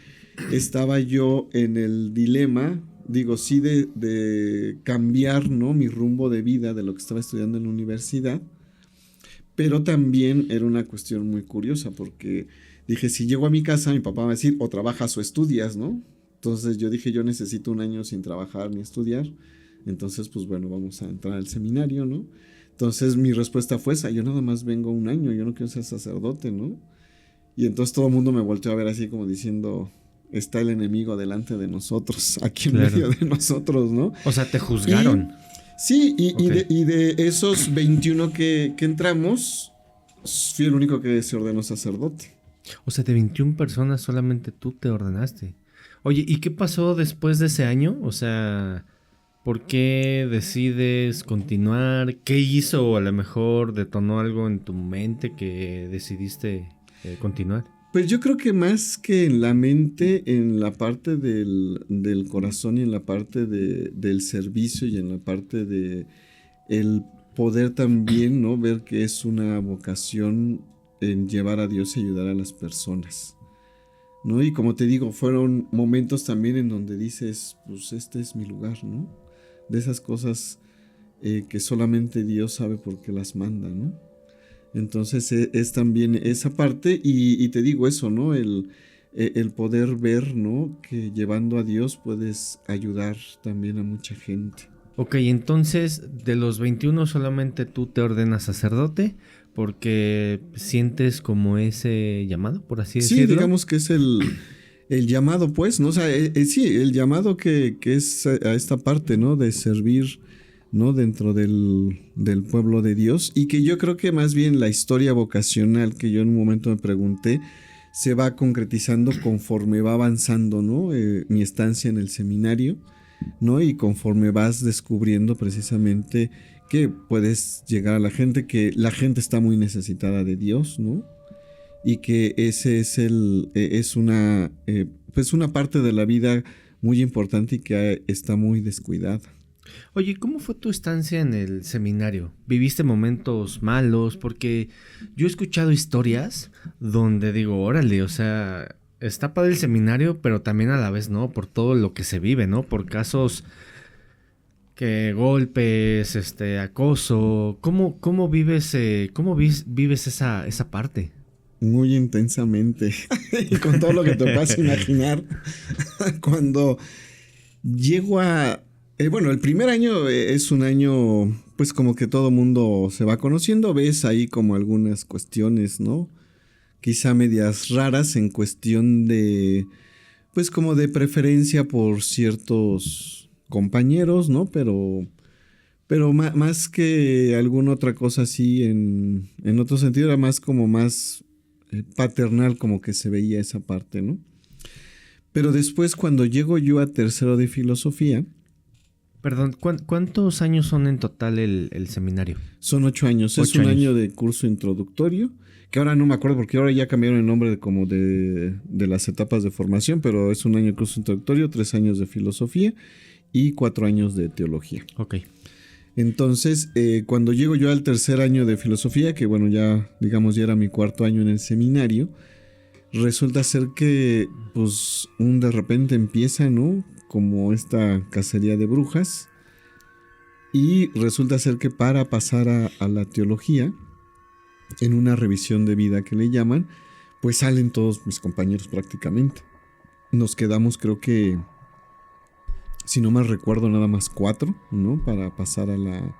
estaba yo en el dilema, digo, sí, de cambiar, ¿no?, mi rumbo de vida de lo que estaba estudiando en la universidad, pero también era una cuestión muy curiosa porque dije, si llego a mi casa, mi papá va a decir, o trabajas o estudias, ¿no? Entonces yo dije, yo necesito un año sin trabajar ni estudiar, entonces pues bueno, vamos a entrar al seminario, ¿no? Entonces mi respuesta fue esa, yo nada más vengo un año, yo no quiero ser sacerdote, ¿no? Y entonces todo el mundo me volteó a ver así como diciendo, está el enemigo delante de nosotros, aquí en Claro. medio de nosotros, ¿no? O sea, te juzgaron. Sí, Ok. y de esos 21 que entramos, fui el único que se ordenó sacerdote. O sea, de 21 personas solamente tú te ordenaste. Oye, ¿y qué pasó después de ese año? O sea, ¿por qué decides continuar? ¿Qué hizo? O a lo mejor detonó algo en tu mente que decidiste continuar. Pues yo creo que más que en la mente, en la parte del corazón y en la parte del servicio y en la parte de el poder también, ¿no? Ver que es una vocación en llevar a Dios y ayudar a las personas, ¿no? Y como te digo, fueron momentos también en donde dices, pues este es mi lugar, ¿no? De esas cosas que solamente Dios sabe por qué las manda, ¿no? Entonces es también esa parte y te digo eso, ¿no? El poder ver, ¿no? Que llevando a Dios puedes ayudar también a mucha gente. Ok, entonces de los 21 solamente tú te ordenas sacerdote porque sientes como ese llamado, por así Sí, decirlo. digamos que es el llamado, pues, ¿no? O sea, sí, el llamado que es a esta parte, ¿no? De servir, ¿no? Dentro del pueblo de Dios. Y que yo creo que más bien la historia vocacional que yo en un momento me pregunté se va concretizando conforme va avanzando, ¿no? Mi estancia en el seminario, ¿no? Y conforme vas descubriendo precisamente que puedes llegar a la gente, que la gente está muy necesitada de Dios, ¿no? Y que ese es una pues una parte de la vida muy importante y que está muy descuidada. Oye, ¿cómo fue tu estancia en el seminario? ¿Viviste momentos malos? Porque yo he escuchado historias donde digo, órale, o sea, está padre el seminario, pero también a la vez no, por todo lo que se vive, ¿no? Por casos que golpes, acoso. ¿Cómo vives, vives esa parte? Muy intensamente y con todo lo que te puedas imaginar. Cuando llego a bueno, el primer año es un año pues como que todo mundo se va conociendo, ves ahí como algunas cuestiones, ¿no? Quizá medias raras en cuestión de pues como de preferencia por ciertos compañeros, ¿no? Pero más que alguna otra cosa así en otro sentido era más como más paternal como que se veía esa parte, ¿no? Pero después cuando llego yo a tercero de filosofía. Perdón, ¿cuántos años son en total el seminario? Son 8 años. Es 8 un años. año de curso introductorio, que ahora no me acuerdo porque ahora ya cambiaron el nombre de las etapas de formación, pero es un año de curso introductorio, 3 años de filosofía y 4 años de teología. Ok. Entonces, cuando llego yo al tercer año de filosofía, que bueno, ya digamos ya era mi cuarto año en el seminario, resulta ser que pues de repente empieza, ¿no? Como esta cacería de brujas. Y resulta ser que para pasar a la teología, en una revisión de vida que le llaman, pues salen todos mis compañeros prácticamente. Nos quedamos, creo que, si no mal recuerdo, nada más 4, ¿no? Para pasar a la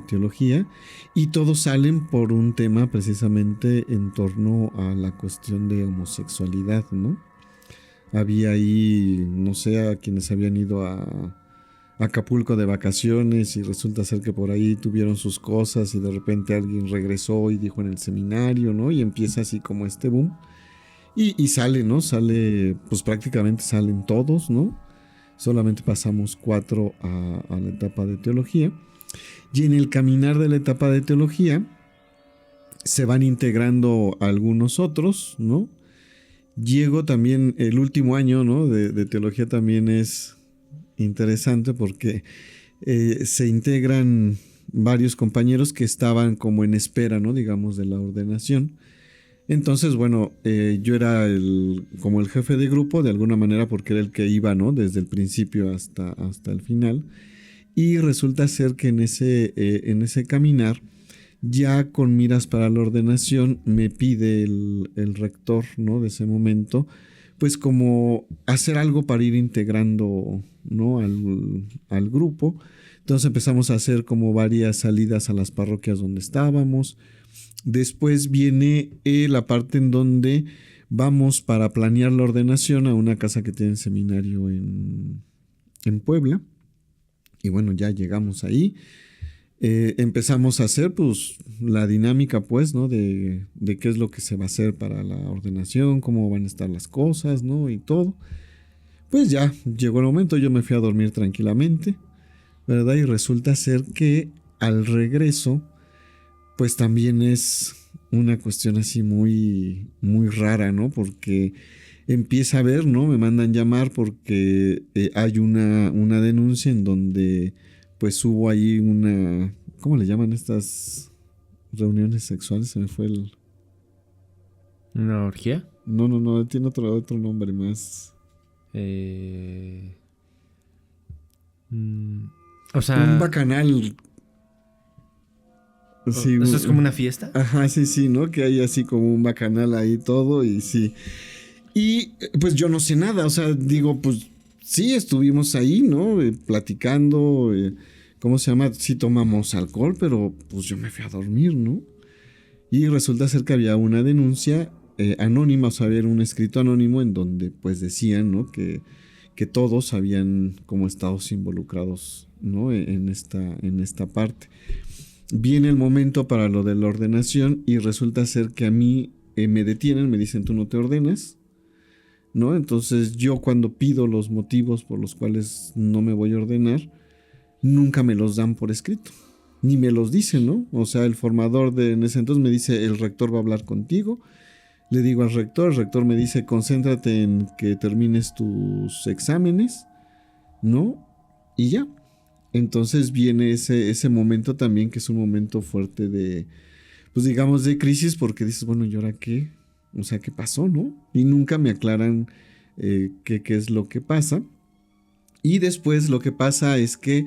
teología. Y todos salen por un tema precisamente en torno a la cuestión de homosexualidad, ¿no? Había ahí, no sé, a quienes habían ido a Acapulco de vacaciones y resulta ser que por ahí tuvieron sus cosas y de repente alguien regresó y dijo en el seminario, ¿no? Y empieza así como este boom. Y sale, ¿no? Sale, pues prácticamente salen todos, ¿no? Solamente pasamos 4 a la etapa de teología. Y en el caminar de la etapa de teología se van integrando algunos otros, ¿no? Llego también el último año, ¿no? De teología también es interesante porque se integran varios compañeros que estaban como en espera, ¿no? Digamos, de la ordenación. Entonces, bueno, yo era como el jefe de grupo de alguna manera porque era el que iba, ¿no? Desde el principio hasta el final. Y resulta ser que en ese caminar, ya con miras para la ordenación, me pide el rector, ¿no? De ese momento, pues como hacer algo para ir integrando, ¿no? al grupo. Entonces empezamos a hacer como varias salidas a las parroquias donde estábamos. Después viene la parte en donde vamos para planear la ordenación a una casa que tiene seminario en Puebla. Y bueno, ya llegamos ahí. Empezamos a hacer pues la dinámica pues, ¿no? De qué es lo que se va a hacer para la ordenación, cómo van a estar las cosas, ¿no? Y todo. Pues ya llegó el momento, yo me fui a dormir tranquilamente, ¿verdad? Y resulta ser que al regreso, pues también es una cuestión así muy, muy rara, ¿no? Porque empieza a ver, ¿no? Me mandan llamar porque hay una denuncia en donde pues hubo ahí una... ¿Cómo le llaman estas reuniones sexuales? Se me fue el... ¿Una orgía? No, tiene otro nombre más. O sea... Un bacanal. Sí, ¿eso es como una fiesta? Ajá, sí, ¿no? Que hay así como un bacanal ahí todo y sí. Y pues yo no sé nada, o sea, digo, pues sí, estuvimos ahí, ¿no? Platicando, ¿cómo se llama? Sí tomamos alcohol, pero pues yo me fui a dormir, ¿no? Y resulta ser que había una denuncia anónima, o sea, había un escrito anónimo en donde pues decían, ¿no? Que todos habían como estado involucrados, ¿no? En esta parte. Viene el momento para lo de la ordenación y resulta ser que a mí me detienen, me dicen tú no te ordenas, ¿no? Entonces yo cuando pido los motivos por los cuales no me voy a ordenar, nunca me los dan por escrito, ni me los dicen, ¿no? O sea, el formador en ese entonces me dice el rector va a hablar contigo. Le digo al rector, el rector me dice concéntrate en que termines tus exámenes, ¿no? Y ya. Entonces viene ese momento también que es un momento fuerte de, pues digamos, de crisis porque dices, bueno, ¿y ahora qué? O sea, ¿qué pasó, no? Y nunca me aclaran qué es lo que pasa. Y después lo que pasa es que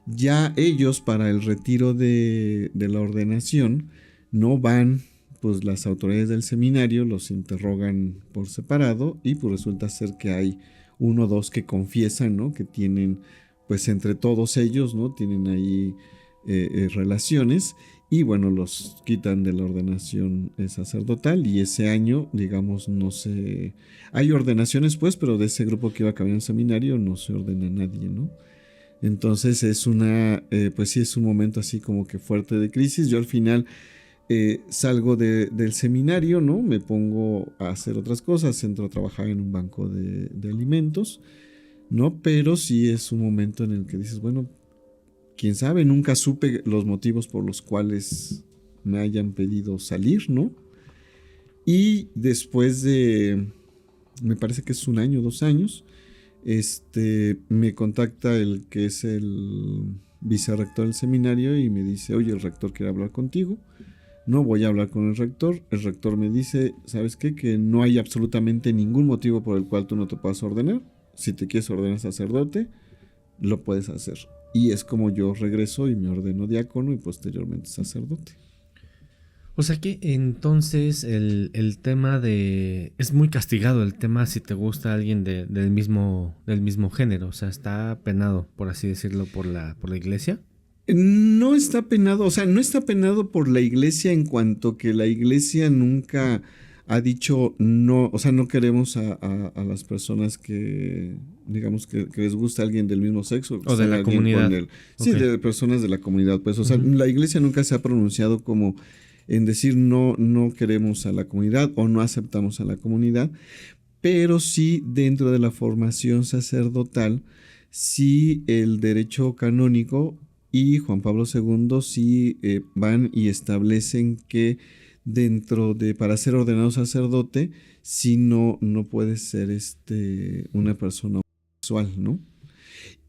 ya ellos para el retiro de la ordenación no van, pues las autoridades del seminario los interrogan por separado y pues resulta ser que hay uno o dos que confiesan, ¿no? Que tienen, pues entre todos ellos, ¿no? Tienen ahí relaciones y bueno, los quitan de la ordenación sacerdotal y ese año, digamos, no se... Hay ordenaciones pues, pero de ese grupo que iba a caber en el seminario no se ordena nadie, ¿no? Entonces es pues sí es un momento así como que fuerte de crisis. Yo al final salgo del seminario, ¿no? Me pongo a hacer otras cosas, entro a trabajar en un banco de alimentos, ¿no? Pero sí es un momento en el que dices, bueno, quién sabe, nunca supe los motivos por los cuales me hayan pedido salir, ¿no? Y después de, me parece que es 1 año, 2 años, me contacta el que es el vicerrector del seminario y me dice, oye, el rector quiere hablar contigo. No voy a hablar con el rector me dice, ¿sabes qué? Que no hay absolutamente ningún motivo por el cual tú no te puedas ordenar. Si te quieres ordenar sacerdote, lo puedes hacer. Y es como yo regreso y me ordeno diácono y posteriormente sacerdote. O sea que entonces el tema de... Es muy castigado el tema si te gusta alguien del mismo género. O sea, está penado, por así decirlo, por la iglesia. No está penado, o sea, no está penado por la iglesia en cuanto que la iglesia nunca ha dicho no, o sea, no queremos a las personas que, digamos, que les gusta alguien del mismo sexo. O de la comunidad. Sí, de personas de la comunidad, pues, o sea, la iglesia nunca se ha pronunciado como en decir no queremos a la comunidad o no aceptamos a la comunidad, pero sí dentro de la formación sacerdotal, sí el derecho canónico y Juan Pablo II sí van y establecen que dentro de, para ser ordenado sacerdote, sí no puede ser una persona homosexual, ¿no?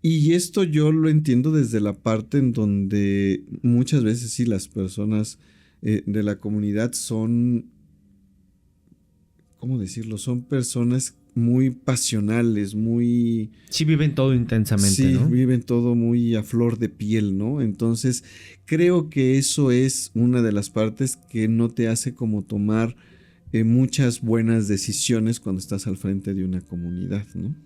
Y esto yo lo entiendo desde la parte en donde muchas veces sí las personas de la comunidad son, ¿cómo decirlo? Son personas muy pasionales, muy... Sí, viven todo intensamente, sí, ¿no? viven todo muy a flor de piel, ¿no? Entonces, creo que eso es una de las partes que no te hace como tomar muchas buenas decisiones cuando estás al frente de una comunidad, ¿no?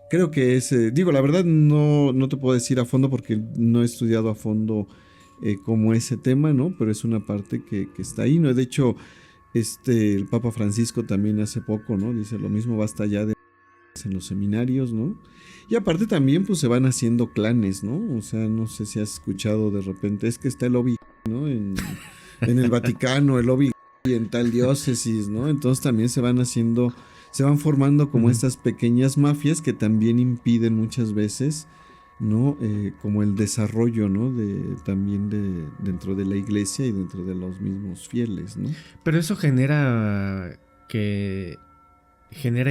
Creo que es... digo, la verdad no te puedo decir a fondo porque no he estudiado a fondo como ese tema, ¿no? Pero es una parte que está ahí, ¿no? De hecho... el Papa Francisco también hace poco, ¿no? Dice lo mismo, basta ya de en los seminarios, ¿no? Y aparte también pues se van haciendo clanes, ¿no? O sea, no sé si has escuchado de repente, es que está el lobby, ¿no? En el Vaticano, el lobby en tal diócesis, ¿no? Entonces también se van formando como estas pequeñas mafias que también impiden muchas veces, ¿no? Como el desarrollo, ¿no? También dentro de la iglesia y dentro de los mismos fieles, ¿no? Pero eso genera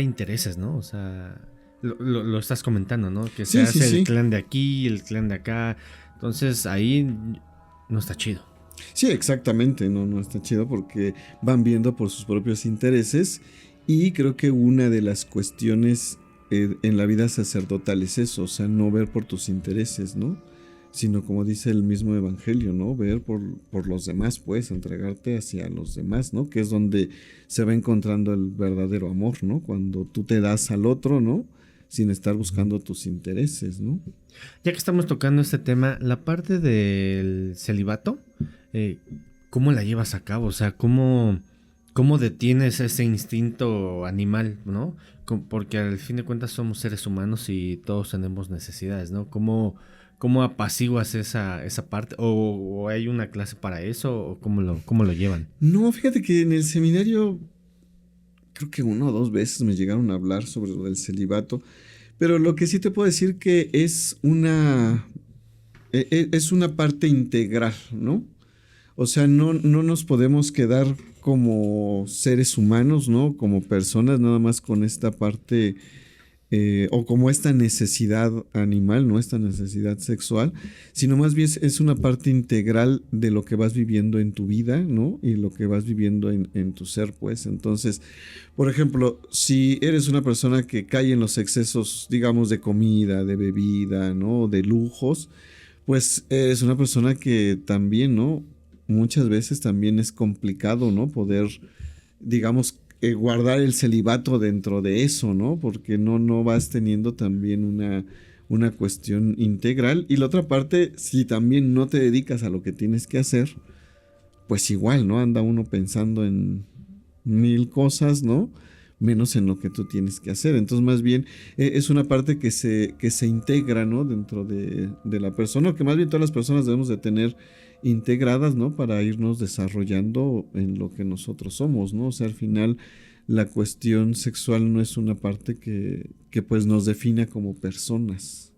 intereses, ¿no? O sea, lo estás comentando, ¿no? Que se hace el clan de aquí, el clan de acá. Entonces ahí no está chido. Sí, exactamente, no está chido porque van viendo por sus propios intereses y creo que una de las cuestiones en la vida sacerdotal es eso, o sea, no ver por tus intereses, ¿no? Sino como dice el mismo evangelio, ¿no? Ver por los demás, pues, entregarte hacia los demás, ¿no? Que es donde se va encontrando el verdadero amor, ¿no? Cuando tú te das al otro, ¿no? Sin estar buscando tus intereses, ¿no? Ya que estamos tocando este tema, la parte del celibato, ¿cómo la llevas a cabo? O sea, ¿cómo detienes ese instinto animal, ¿no? Porque al fin de cuentas somos seres humanos y todos tenemos necesidades, ¿no? ¿Cómo apaciguas esa parte? ¿O hay una clase para eso? ¿O cómo lo llevan? No, fíjate que en el seminario creo que 1 o 2 veces me llegaron a hablar sobre lo del celibato, pero lo que sí te puedo decir que es una parte integral, ¿no? O sea, no nos podemos quedar como seres humanos, ¿no? Como personas, nada más con esta parte o como esta necesidad animal, no esta necesidad sexual, sino más bien es una parte integral de lo que vas viviendo en tu vida, ¿no? Y lo que vas viviendo en tu ser, pues. Entonces, por ejemplo, si eres una persona que cae en los excesos, digamos, de comida, de bebida, ¿no? De lujos, pues eres una persona que también, ¿no? Muchas veces también es complicado, ¿no? Poder, digamos, guardar el celibato dentro de eso, ¿no? Porque no vas teniendo también una cuestión integral. Y la otra parte, si también no te dedicas a lo que tienes que hacer, pues igual, ¿no? Anda uno pensando en 1000 cosas, ¿no? Menos en lo que tú tienes que hacer. Entonces, más bien, es una parte que se integra, ¿no? Dentro de la persona, que más bien todas las personas debemos de tener integradas, ¿no? Para irnos desarrollando en lo que nosotros somos, ¿no? O sea, al final la cuestión sexual no es una parte que pues nos defina como personas.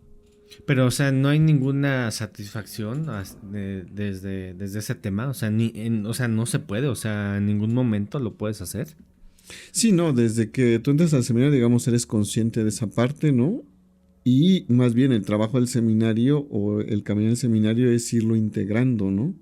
Pero, o sea, no hay ninguna satisfacción desde ese tema. O sea, o sea, no se puede. O sea, en ningún momento lo puedes hacer. Sí, no, desde que tú entras al seminario, digamos, eres consciente de esa parte, ¿no? Y más bien el trabajo del seminario o el camino del seminario es irlo integrando, ¿no?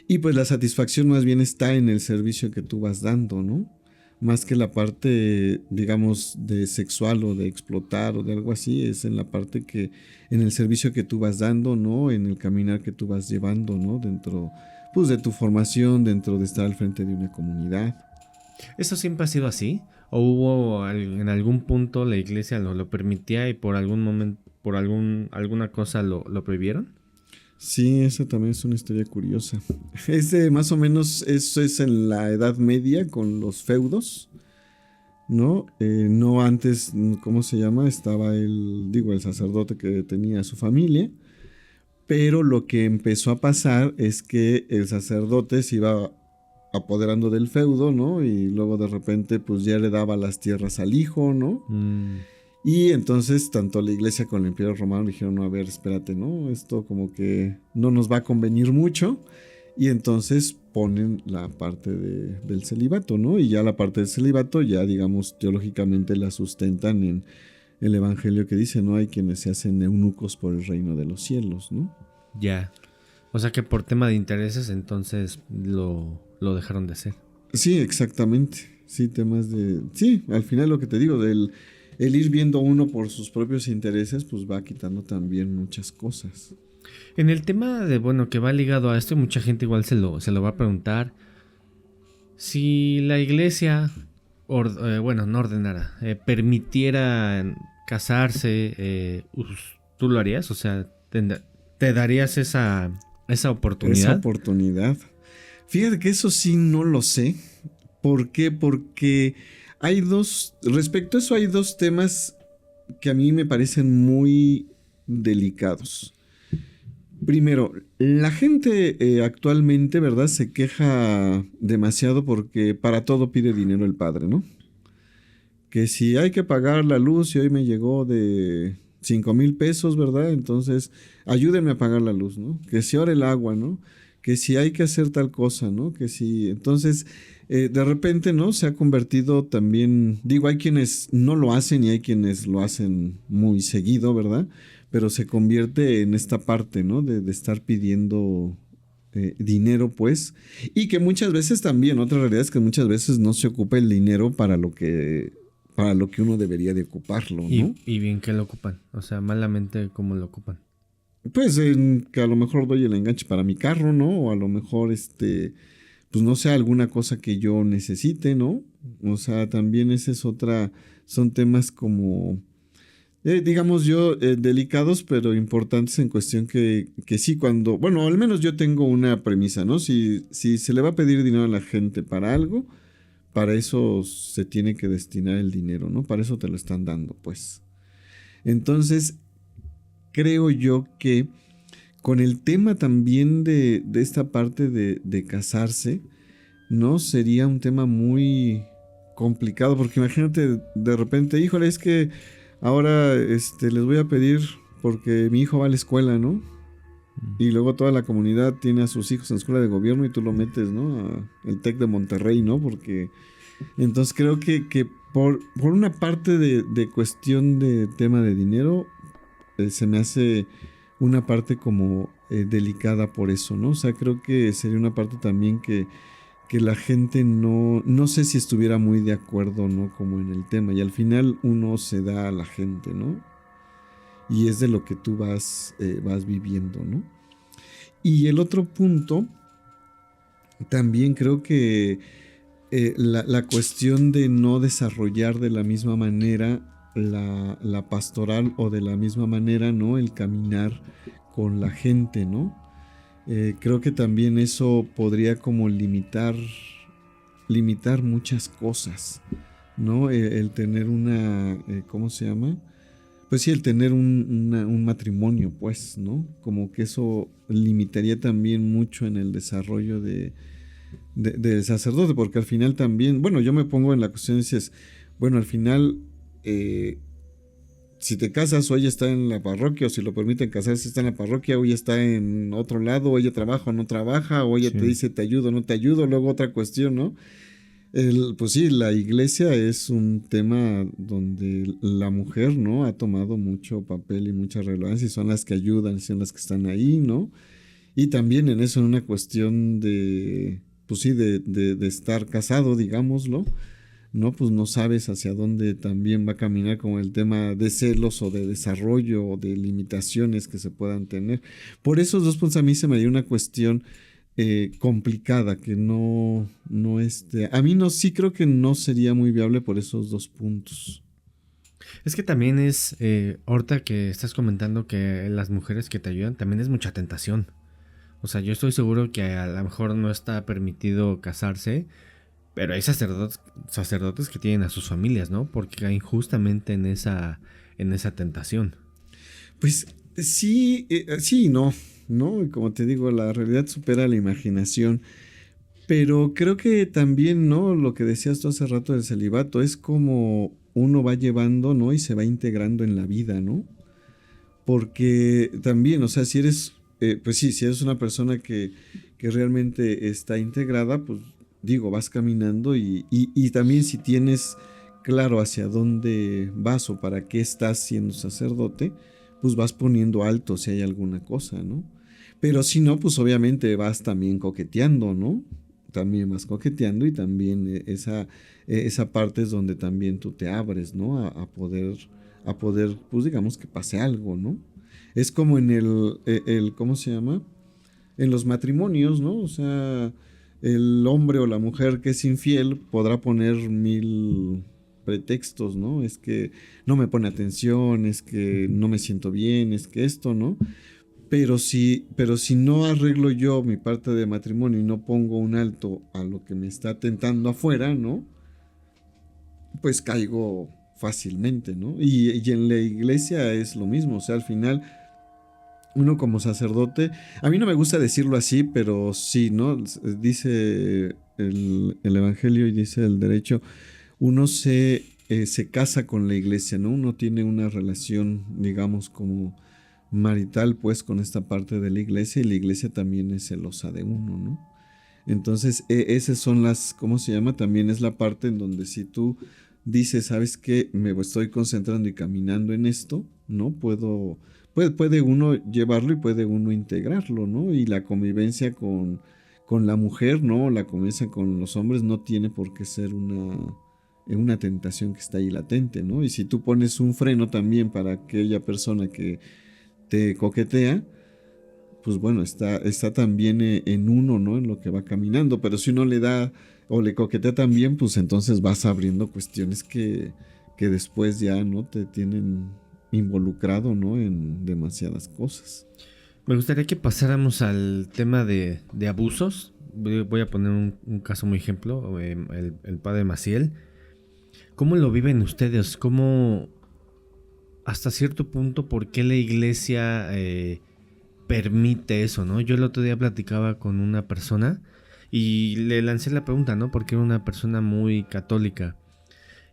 Y pues la satisfacción más bien está en el servicio que tú vas dando, ¿no? Más que la parte, digamos, de sexual o de explotar o de algo así, es en la parte que, en el servicio que tú vas dando, ¿no? En el caminar que tú vas llevando, ¿no? Dentro, pues, de tu formación, dentro de estar al frente de una comunidad. ¿Eso siempre ha sido así? ¿O hubo en algún punto la iglesia lo permitía y por algún momento, por alguna cosa lo prohibieron? Sí, esa también es una historia curiosa. Más o menos, eso es en la Edad Media con los feudos, ¿no? No antes, ¿cómo se llama? Estaba el sacerdote que tenía su familia, pero lo que empezó a pasar es que el sacerdote se iba apoderando del feudo, ¿no? Y luego de repente pues ya le daba las tierras al hijo, ¿no? Y entonces tanto la iglesia como el imperio romano dijeron, no, a ver, espérate, ¿no? Esto como que no nos va a convenir mucho. Y entonces ponen la parte del celibato, ¿no? Y ya la parte del celibato ya, digamos, teológicamente la sustentan en el evangelio que dice, ¿no? Hay quienes se hacen eunucos por el reino de los cielos, ¿no? Ya. O sea que por tema de intereses entonces lo dejaron de hacer. Sí, exactamente. Sí, temas de... Sí, al final lo que te digo, el ir viendo uno por sus propios intereses, pues va quitando también muchas cosas. En el tema de, bueno, que va ligado a esto, mucha gente igual se lo va a preguntar. Si la iglesia, no ordenara, permitiera casarse, ¿tú lo harías? O sea, ¿te darías esa oportunidad? Esa oportunidad. Fíjate que eso sí no lo sé, ¿Por qué? Porque respecto a eso hay dos temas que a mí me parecen muy delicados. Primero, la gente actualmente, ¿verdad? Se queja demasiado porque para todo pide dinero el padre, ¿no? Que si hay que pagar la luz y hoy me llegó de 5,000 pesos, ¿verdad? Entonces, ayúdenme a pagar la luz, ¿no? Que si ahora el agua, ¿no? Que si hay que hacer tal cosa, ¿no? Que si, entonces, de repente, ¿no? Se ha convertido también, digo, hay quienes no lo hacen y hay quienes lo hacen muy seguido, ¿verdad? Pero se convierte en esta parte, ¿no? De estar pidiendo dinero, pues, y que muchas veces también, otra realidad es que muchas veces no se ocupa el dinero para lo que uno debería de ocuparlo, ¿no? Y bien que lo ocupan, o sea, malamente cómo lo ocupan. Pues que a lo mejor doy el enganche para mi carro, ¿no? O a lo mejor, pues no sé, alguna cosa que yo necesite, ¿no? O sea, también esa es otra, son temas como, digamos yo, delicados, pero importantes en cuestión que sí, cuando, bueno, al menos yo tengo una premisa, ¿no? Si se le va a pedir dinero a la gente para algo, para eso se tiene que destinar el dinero, ¿no? Para eso te lo están dando, pues. Entonces, creo yo que con el tema también de esta parte de casarse, ¿no? Sería un tema muy complicado, porque imagínate de repente, híjole, es que ahora les voy a pedir porque mi hijo va a la escuela, ¿no? Y luego toda la comunidad tiene a sus hijos en escuela de gobierno y tú lo metes, ¿no? El TEC de Monterrey, ¿no? Porque entonces creo que por una parte de cuestión de tema de dinero, se me hace una parte como delicada por eso, ¿no? O sea, creo que sería una parte también que la gente no sé si estuviera muy de acuerdo, ¿no? Como en el tema. Y al final uno se da a la gente, ¿no? Y es de lo que tú vas viviendo, ¿no? Y el otro punto, también creo que la cuestión de no desarrollar de la misma manera la pastoral o de la misma manera, ¿no? El caminar con la gente, ¿no? Creo que también eso podría como limitar muchas cosas, ¿no? El tener ¿cómo se llama? Pues sí, el tener un matrimonio, pues, ¿no? Como que eso limitaría también mucho en el desarrollo del sacerdote, porque al final también, bueno, yo me pongo en la cuestión y dices, bueno, al final, si te casas, o ella está en la parroquia, o si lo permiten casarse, está en la parroquia, o ella está en otro lado, o ella trabaja o no trabaja, o ella te dice te ayudo o no te ayudo, luego otra cuestión, ¿no? Pues sí, la iglesia es un tema donde la mujer, ¿no? Ha tomado mucho papel y mucha relevancia y son las que ayudan, son las que están ahí, ¿no? Y también en eso, en una cuestión pues sí, de estar casado, digámoslo, ¿no? Pues no sabes hacia dónde también va a caminar como el tema de celos o de desarrollo o de limitaciones que se puedan tener. Por esos dos puntos a mí se me dio una cuestión complicada que a mí sí creo que no sería muy viable por esos dos puntos. Es que también es, ahorita que estás comentando que las mujeres que te ayudan, también es mucha tentación. O sea, yo estoy seguro que a lo mejor no está permitido casarse, pero hay sacerdotes que tienen a sus familias, ¿no? Porque caen justamente en esa tentación. Pues sí, sí y no, ¿no? Y como te digo, la realidad supera la imaginación. Pero creo que también, ¿no? Lo que decías tú hace rato del celibato es como uno va llevando, ¿no? Y se va integrando en la vida, ¿no? Porque también, o sea, si eres, pues sí, si eres una persona que realmente está integrada, pues digo, vas caminando y también si tienes claro hacia dónde vas o para qué estás siendo sacerdote, pues vas poniendo alto si hay alguna cosa, ¿no? Pero si no, pues obviamente vas también coqueteando, ¿no? También vas coqueteando y también esa parte es donde también tú te abres, ¿no? A poder, pues digamos que pase algo, ¿no? Es como en ¿cómo se llama? En los matrimonios, ¿no? O sea, el hombre o la mujer que es infiel podrá poner 1000 pretextos, ¿no? Es que no me pone atención, es que no me siento bien, es que esto, ¿no? pero si no arreglo yo mi parte de matrimonio y no pongo un alto a lo que me está tentando afuera, ¿no? Pues caigo fácilmente, ¿no? Y en la iglesia es lo mismo, o sea, al final uno como sacerdote, a mí no me gusta decirlo así, pero sí, ¿no? Dice el Evangelio y dice el derecho, uno se casa con la iglesia, ¿no? Uno tiene una relación, digamos, como marital, pues, con esta parte de la iglesia, y la iglesia también es celosa de uno, ¿no? Entonces, esas son las, ¿cómo se llama? También es la parte en donde si tú dices, ¿sabes qué? Me estoy concentrando y caminando en esto, ¿no? Puede uno llevarlo y puede uno integrarlo, ¿no? Y la convivencia con la mujer, ¿no? La convivencia con los hombres no tiene por qué ser una tentación que está ahí latente, ¿no? Y si tú pones un freno también para aquella persona que te coquetea, pues bueno, está también en uno, ¿no? En lo que va caminando, pero si uno le da o le coquetea también, pues entonces vas abriendo cuestiones que después ya, ¿no? Te tienen involucrado, ¿no? En demasiadas cosas. Me gustaría que pasáramos al tema de abusos. Voy a poner un caso muy ejemplo, el padre Maciel. ¿Cómo lo viven ustedes? ¿Cómo, hasta cierto punto, por qué la iglesia permite eso, ¿no? Yo el otro día platicaba con una persona y le lancé la pregunta, ¿no? Porque era una persona muy católica.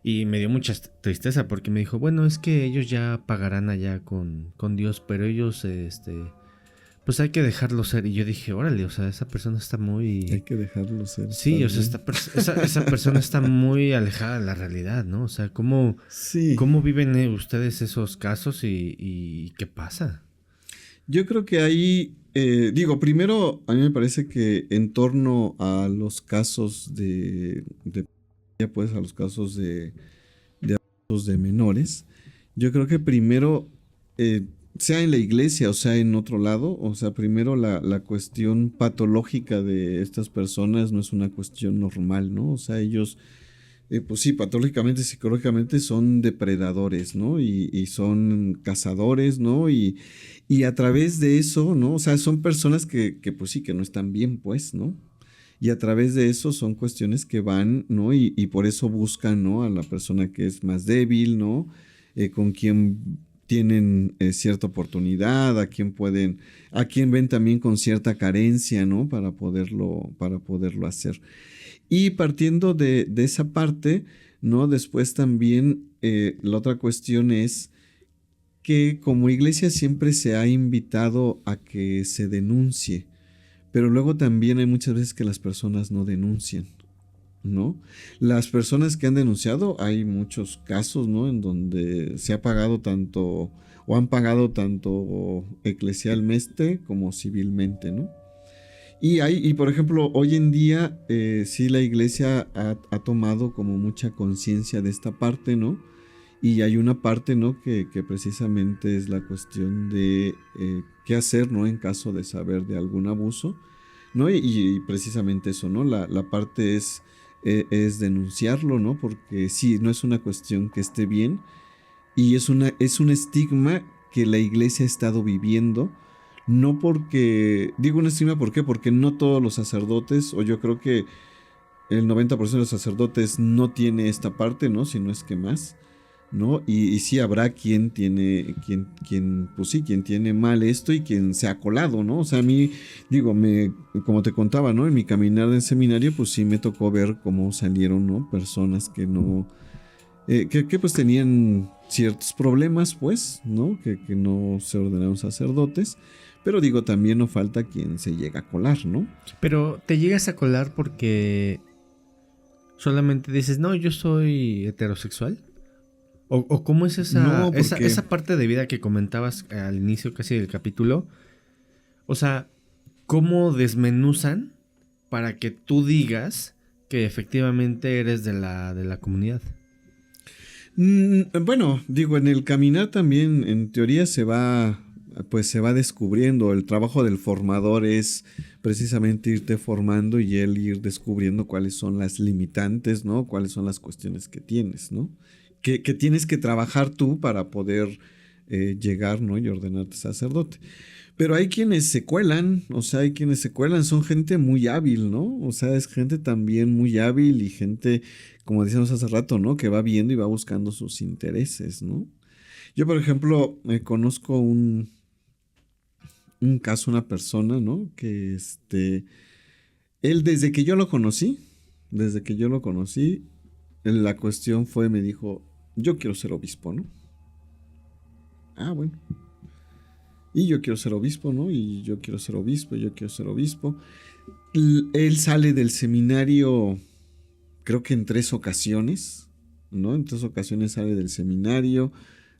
Y me dio mucha tristeza porque me dijo, bueno, es que ellos ya pagarán allá con Dios, pero ellos, pues hay que dejarlo ser. Y yo dije, órale, o sea, esa persona está muy... Hay que dejarlo ser. Sí, o sea, esa persona está muy alejada de la realidad, ¿no? O sea, ¿cómo viven ustedes esos casos y qué pasa? Yo creo que ahí, primero, a mí me parece que en torno a los casos pues a los casos de abusos de menores, yo creo que primero, sea en la iglesia o sea en otro lado, o sea, primero la cuestión patológica de estas personas no es una cuestión normal, ¿no? O sea, ellos, pues sí, patológicamente, psicológicamente son depredadores, ¿no? Y son cazadores, ¿no? Y a través de eso, ¿no? O sea, son personas que pues sí, que no están bien, pues, ¿no? Y a través de eso son cuestiones que van, ¿no? Y por eso buscan, ¿no? A la persona que es más débil, ¿no? Con quien tienen cierta oportunidad, a quien ven también con cierta carencia, ¿no? Para poderlo hacer. Y partiendo de esa parte, ¿no? Después también la otra cuestión es que como iglesia siempre se ha invitado a que se denuncie, pero luego también hay muchas veces que las personas no denuncian, ¿no? Las personas que han denunciado, hay muchos casos, ¿no? En donde se ha pagado tanto o han pagado tanto eclesialmente como civilmente, ¿no? Y por ejemplo, hoy en día sí la iglesia ha tomado como mucha conciencia de esta parte, ¿no? Y hay una parte, ¿no? Que precisamente es la cuestión de qué hacer, ¿no? En caso de saber de algún abuso, ¿no? Y precisamente eso, ¿no? La parte es denunciarlo, ¿no? Porque sí, no es una cuestión que esté bien y es un estigma que la iglesia ha estado viviendo. No porque, digo un estigma, ¿por qué? Porque no todos los sacerdotes, o yo creo que el 90% de los sacerdotes no tiene esta parte, ¿no? Si no es que más, ¿no? Y sí habrá quien pues sí, quien tiene mal esto y quien se ha colado, ¿no? O sea, a mí, digo, como te contaba, ¿no? En mi caminar del seminario, pues sí me tocó ver cómo salieron, ¿no? Personas que no, que pues tenían ciertos problemas, pues, ¿no? Que no se ordenaron sacerdotes. Pero digo, también no falta quien se llega a colar, ¿no? Pero te llegas a colar porque solamente dices, no, yo soy heterosexual. ¿O cómo es esa parte de vida que comentabas al inicio casi del capítulo? O sea, ¿cómo desmenuzan para que tú digas que efectivamente eres de la comunidad? Bueno, digo, en el caminar también, en teoría se va descubriendo. El trabajo del formador es precisamente irte formando y él ir descubriendo cuáles son las limitantes, ¿no? Cuáles son las cuestiones que tienes, ¿no? Que tienes que trabajar tú para poder llegar, ¿no? Y ordenarte sacerdote. Pero hay quienes se cuelan, o sea, hay quienes se cuelan, son gente muy hábil, ¿no? O sea, es gente también muy hábil y gente, como decíamos hace rato, ¿no? Que va viendo y va buscando sus intereses, ¿no? Yo, por ejemplo, conozco un caso, una persona, ¿no? Que él desde que yo lo conocí, la cuestión fue, me dijo, yo quiero ser obispo, ¿no? Ah, bueno. Y yo quiero ser obispo, ¿no? Y yo quiero ser obispo, yo quiero ser obispo. Él sale del seminario, creo que en 3 ocasiones, ¿no? En 3 ocasiones sale del seminario,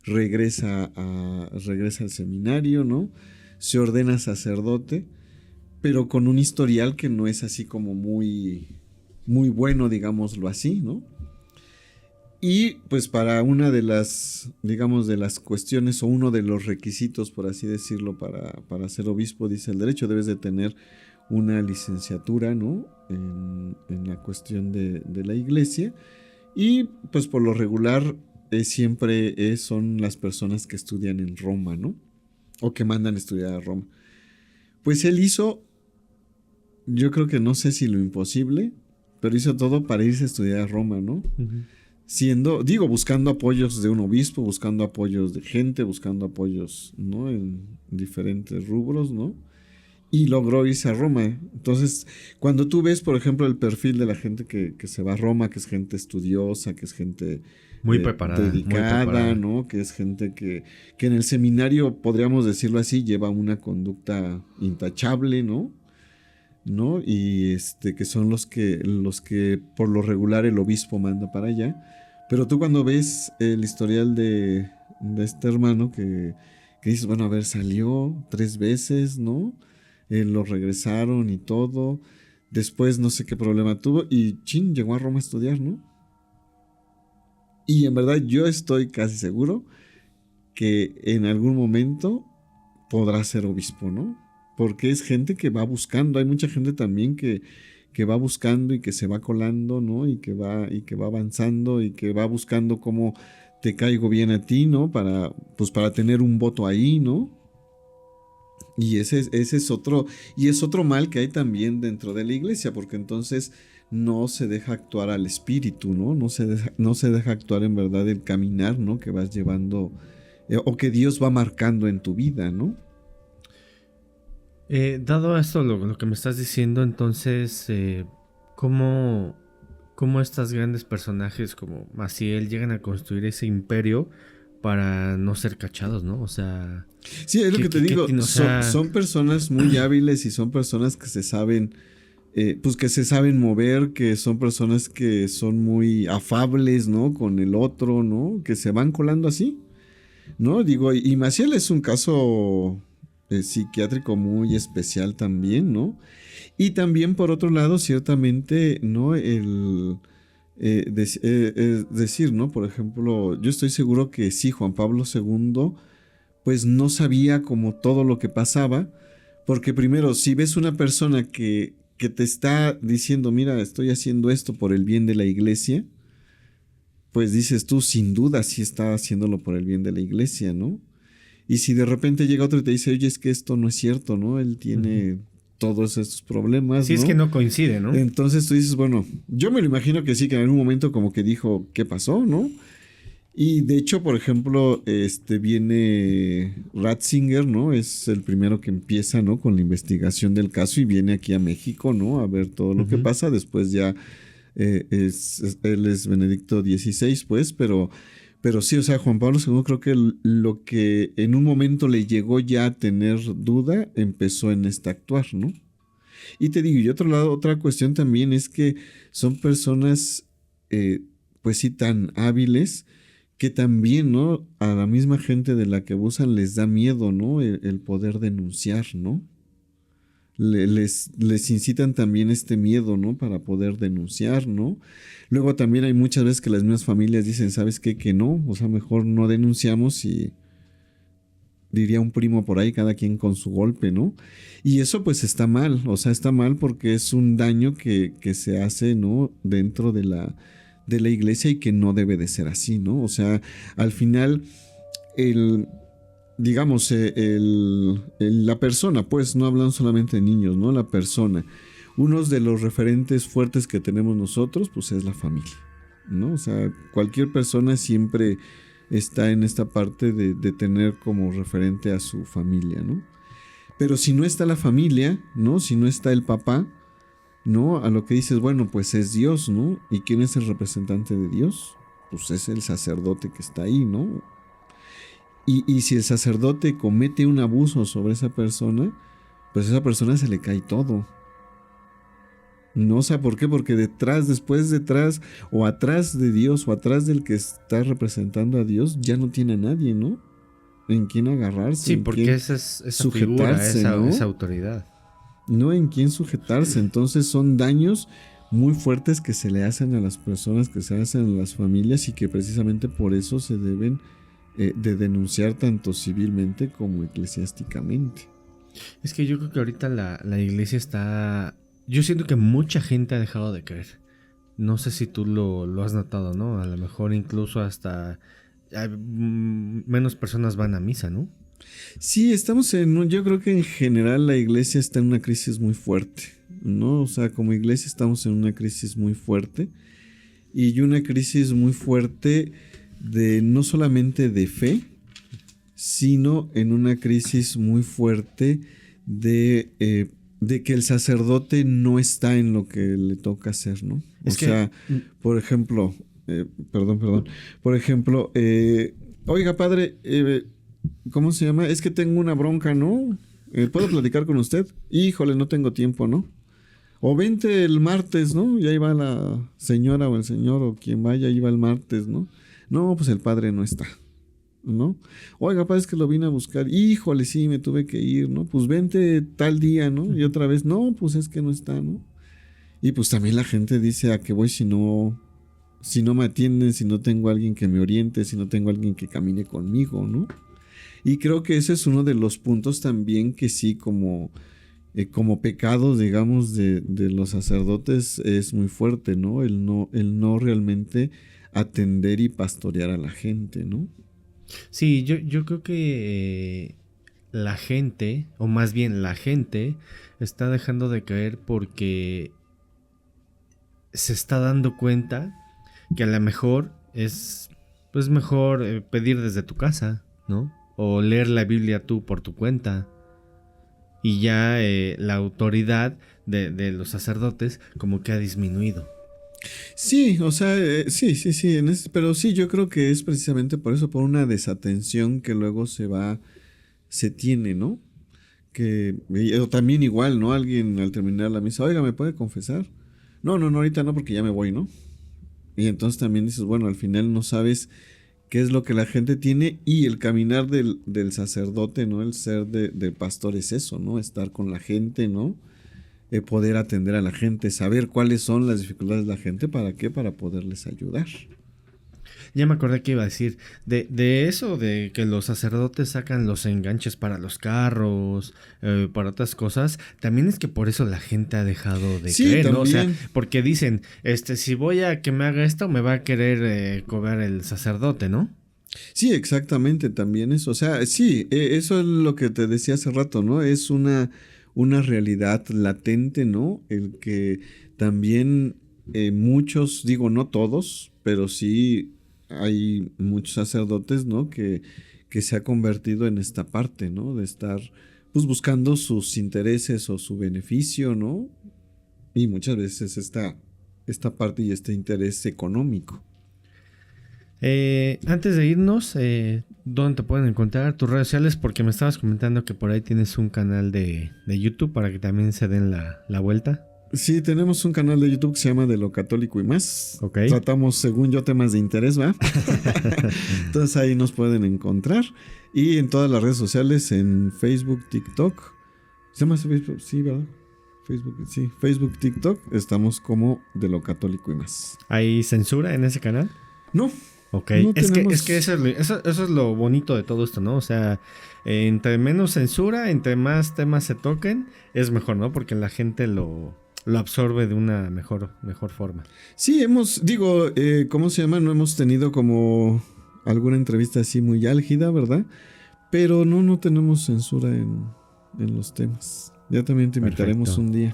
regresa al seminario, ¿no? Se ordena sacerdote, pero con un historial que no es así como muy, muy bueno, digámoslo así, ¿no? Y pues para una de las, digamos, de las cuestiones o uno de los requisitos, por así decirlo, para ser obispo, dice el derecho, debes de tener una licenciatura, ¿no? En la cuestión de la iglesia. Y pues por lo regular siempre son las personas que estudian en Roma, ¿no? O que mandan a estudiar a Roma. Pues él hizo, yo creo que no sé si lo imposible, pero hizo todo para irse a estudiar a Roma, ¿no? Buscando apoyos de un obispo, buscando apoyos de gente, buscando apoyos, ¿no? En diferentes rubros, ¿no? Y logró irse a Roma. Entonces, cuando tú ves, por ejemplo, el perfil de la gente que se va a Roma, que es gente estudiosa, que es gente muy preparada, dedicada, ¿no? Que es gente que en el seminario, podríamos decirlo así, lleva una conducta intachable, ¿no? Y que son los que por lo regular el obispo manda para allá. Pero tú cuando ves el historial de este hermano que dices, bueno, a ver, salió 3 veces, ¿no? Lo regresaron y todo. Después no sé qué problema tuvo y llegó a Roma a estudiar, ¿no? Y en verdad yo estoy casi seguro que en algún momento podrá ser obispo, ¿no? Porque es gente que va buscando, hay mucha gente también que va buscando y que se va colando, ¿no? Y que va avanzando y que va buscando cómo te caigo bien a ti, ¿no? Para tener un voto ahí, ¿no? Y ese es otro, y es otro mal que hay también dentro de la iglesia, porque entonces no se deja actuar al espíritu, ¿no? No se deja actuar en verdad el caminar, ¿no? Que vas llevando, o que Dios va marcando en tu vida, ¿no? Dado esto, lo que me estás diciendo, entonces, ¿cómo estos grandes personajes como Maciel llegan a construir ese imperio para no ser cachados, ¿no? O sea... Sí, es lo que te digo, son personas muy hábiles y son personas que se saben, que se saben mover, que son personas que son muy afables, ¿no? Con el otro, ¿no? Que se van colando así, ¿no? Digo, y Maciel es un caso psiquiátrico muy especial también, ¿no? Y también por otro lado, ciertamente, ¿no? Decir, ¿no? Por ejemplo, yo estoy seguro que sí, Juan Pablo II, pues no sabía como todo lo que pasaba, porque primero, si ves una persona que te está diciendo, mira, estoy haciendo esto por el bien de la iglesia, pues dices tú, sin duda sí está haciéndolo por el bien de la iglesia, ¿no? Y si de repente llega otro y te dice, oye, es que esto no es cierto, ¿no? Él tiene todos estos problemas, sí, ¿no? Es que no coincide, ¿no? Entonces tú dices, bueno, yo me lo imagino que sí, que en algún momento como que dijo, ¿qué pasó, no? Y de hecho, por ejemplo, viene Ratzinger, ¿no? Es el primero que empieza, ¿no? Con la investigación del caso y viene aquí a México, ¿no? A ver todo lo que pasa. Después ya él es Benedicto XVI, pues, pero sí, o sea, Juan Pablo II creo que lo que en un momento le llegó ya a tener duda, empezó en actuar, ¿no? Y te digo, y otro lado, otra cuestión también es que son personas, pues sí, tan hábiles, que también, ¿no? A la misma gente de la que abusan les da miedo, ¿no? El poder denunciar, ¿no? Les incitan también este miedo, ¿no? Para poder denunciar, ¿no? Luego también hay muchas veces que las mismas familias dicen, ¿sabes qué? Que no, o sea, mejor no denunciamos y diría un primo por ahí, cada quien con su golpe, ¿no? Y eso pues está mal, o sea, está mal porque es un daño que se hace, ¿no? Dentro de la iglesia y que no debe de ser así, ¿no? O sea, al final digamos, la persona, pues, no hablan solamente de niños, ¿no? La persona. Uno de los referentes fuertes que tenemos nosotros, pues, es la familia, ¿no? O sea, cualquier persona siempre está en esta parte de tener como referente a su familia, ¿no? Pero si no está la familia, ¿no? Si no está el papá, ¿no? A lo que dices, bueno, pues es Dios, ¿no? ¿Y quién es el representante de Dios? Pues es el sacerdote que está ahí, ¿no? Y si el sacerdote comete un abuso sobre esa persona, pues a esa persona se le cae todo. No, o sea, ¿por qué? Porque detrás, o atrás de Dios, o atrás del que está representando a Dios, ya no tiene a nadie, ¿no? En quién agarrarse. Sí, porque esa figura, ¿no? esa autoridad. No en quién sujetarse. Entonces son daños muy fuertes que se le hacen a las personas, que se hacen a las familias, y que precisamente por eso se deben de denunciar tanto civilmente como eclesiásticamente. Es que yo creo que ahorita la iglesia está... Yo siento que mucha gente ha dejado de creer. No sé si tú lo has notado, ¿no? A lo mejor incluso hasta menos personas van a misa, ¿no? Sí, yo creo que en general la iglesia está en una crisis muy fuerte, ¿no? O sea, como iglesia estamos en una crisis muy fuerte, y una crisis muy fuerte de no solamente de fe, sino en una crisis muy fuerte de que el sacerdote no está en lo que le toca hacer, ¿no? Por ejemplo, perdón, por ejemplo, oiga, padre, ¿cómo se llama? Es que tengo una bronca, ¿no? ¿Puedo platicar con usted? Híjole, no tengo tiempo, ¿no? O vente el martes, ¿no? Y ahí va la señora o el señor o quien vaya, ahí va el martes, ¿no? No, pues el padre no está, ¿no? Oiga, padre, es que lo vine a buscar. Híjole, sí, me tuve que ir, ¿no? Pues vente tal día, ¿no? Y otra vez, no, pues es que no está, ¿no? Y pues también la gente dice, ¿a qué voy si no me atienden, si no tengo a alguien que me oriente, si no tengo a alguien que camine conmigo, ¿no? Y creo que ese es uno de los puntos también que sí, como pecados, digamos, de los sacerdotes es muy fuerte, ¿no? El no realmente atender y pastorear a la gente, ¿no? Sí, yo creo que la gente, o más bien la gente, está dejando de creer porque se está dando cuenta que a lo mejor es pues mejor pedir desde tu casa, ¿no? O leer la Biblia tú por tu cuenta. Y ya la autoridad de los sacerdotes como que ha disminuido. Sí, o sea, sí, pero sí, yo creo que es precisamente por eso, por una desatención que luego se tiene, ¿no? O también igual, ¿no? Alguien al terminar la misa, oiga, ¿me puede confesar? No, ahorita no, porque ya me voy, ¿no? Y entonces también dices, bueno, al final no sabes qué es lo que la gente tiene, y el caminar del sacerdote, ¿no? El ser de pastor es eso, ¿no? Estar con la gente, ¿no? Poder atender a la gente, saber cuáles son las dificultades de la gente, ¿para qué? Para poderles ayudar. Ya me acordé que iba a decir, de eso, de que los sacerdotes sacan los enganches para los carros, para otras cosas, también es que por eso la gente ha dejado de creer, ¿no? O sea, porque dicen, si voy a que me haga esto, me va a querer cobrar el sacerdote, ¿no? Sí, exactamente, también eso. O sea, sí, eso es lo que te decía hace rato, ¿no? Es una realidad latente, ¿no? El que también muchos, digo, no todos, pero sí hay muchos sacerdotes, ¿no? Que se ha convertido en esta parte, ¿no? De estar, pues, buscando sus intereses o su beneficio, ¿no? Y muchas veces esta parte y este interés económico. Antes de irnos, ¿dónde te pueden encontrar tus redes sociales? Porque me estabas comentando que por ahí tienes un canal de YouTube para que también se den la vuelta. Sí, tenemos un canal de YouTube que se llama De lo Católico y Más. Okay. Tratamos, según yo, temas de interés, ¿va? Entonces ahí nos pueden encontrar. Y en todas las redes sociales, en Facebook, TikTok. ¿Se llama Facebook? Sí, ¿verdad? Facebook, sí. Facebook, TikTok, estamos como De lo Católico y Más. ¿Hay censura en ese canal? No. Ok, no es que eso es lo bonito de todo esto, ¿no? O sea, entre menos censura, entre más temas se toquen, es mejor, ¿no? Porque la gente lo absorbe de una mejor forma. Sí, ¿cómo se llama? No hemos tenido como alguna entrevista así muy álgida, ¿verdad? Pero no tenemos censura en los temas. Ya también te invitaremos Perfecto. un día.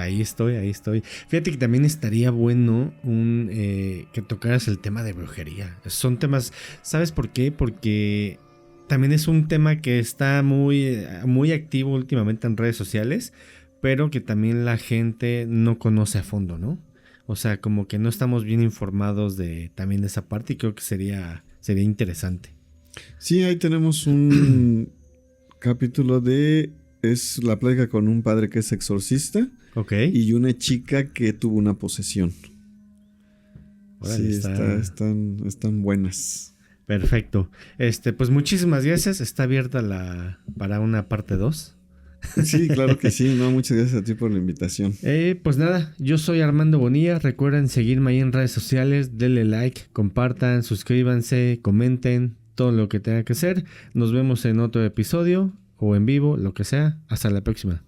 Ahí estoy. Fíjate que también estaría bueno que tocaras el tema de brujería. Son temas, ¿sabes por qué? Porque también es un tema que está muy activo últimamente en redes sociales, pero que también la gente no conoce a fondo, ¿no? O sea, como que no estamos bien informados también de esa parte y creo que sería interesante. Sí, ahí tenemos un capítulo es la plática con un padre que es exorcista Ok. y una chica que tuvo una posesión. Órale, Sí, están buenas. Perfecto. Pues muchísimas gracias. Está abierta para una parte 2. Sí, claro que sí. No, muchas gracias a ti por la invitación. Pues nada, yo soy Armando Bonilla. Recuerden seguirme ahí en redes sociales. Denle like, compartan, suscríbanse, comenten, todo lo que tenga que hacer. Nos vemos en otro episodio o en vivo, lo que sea. Hasta la próxima.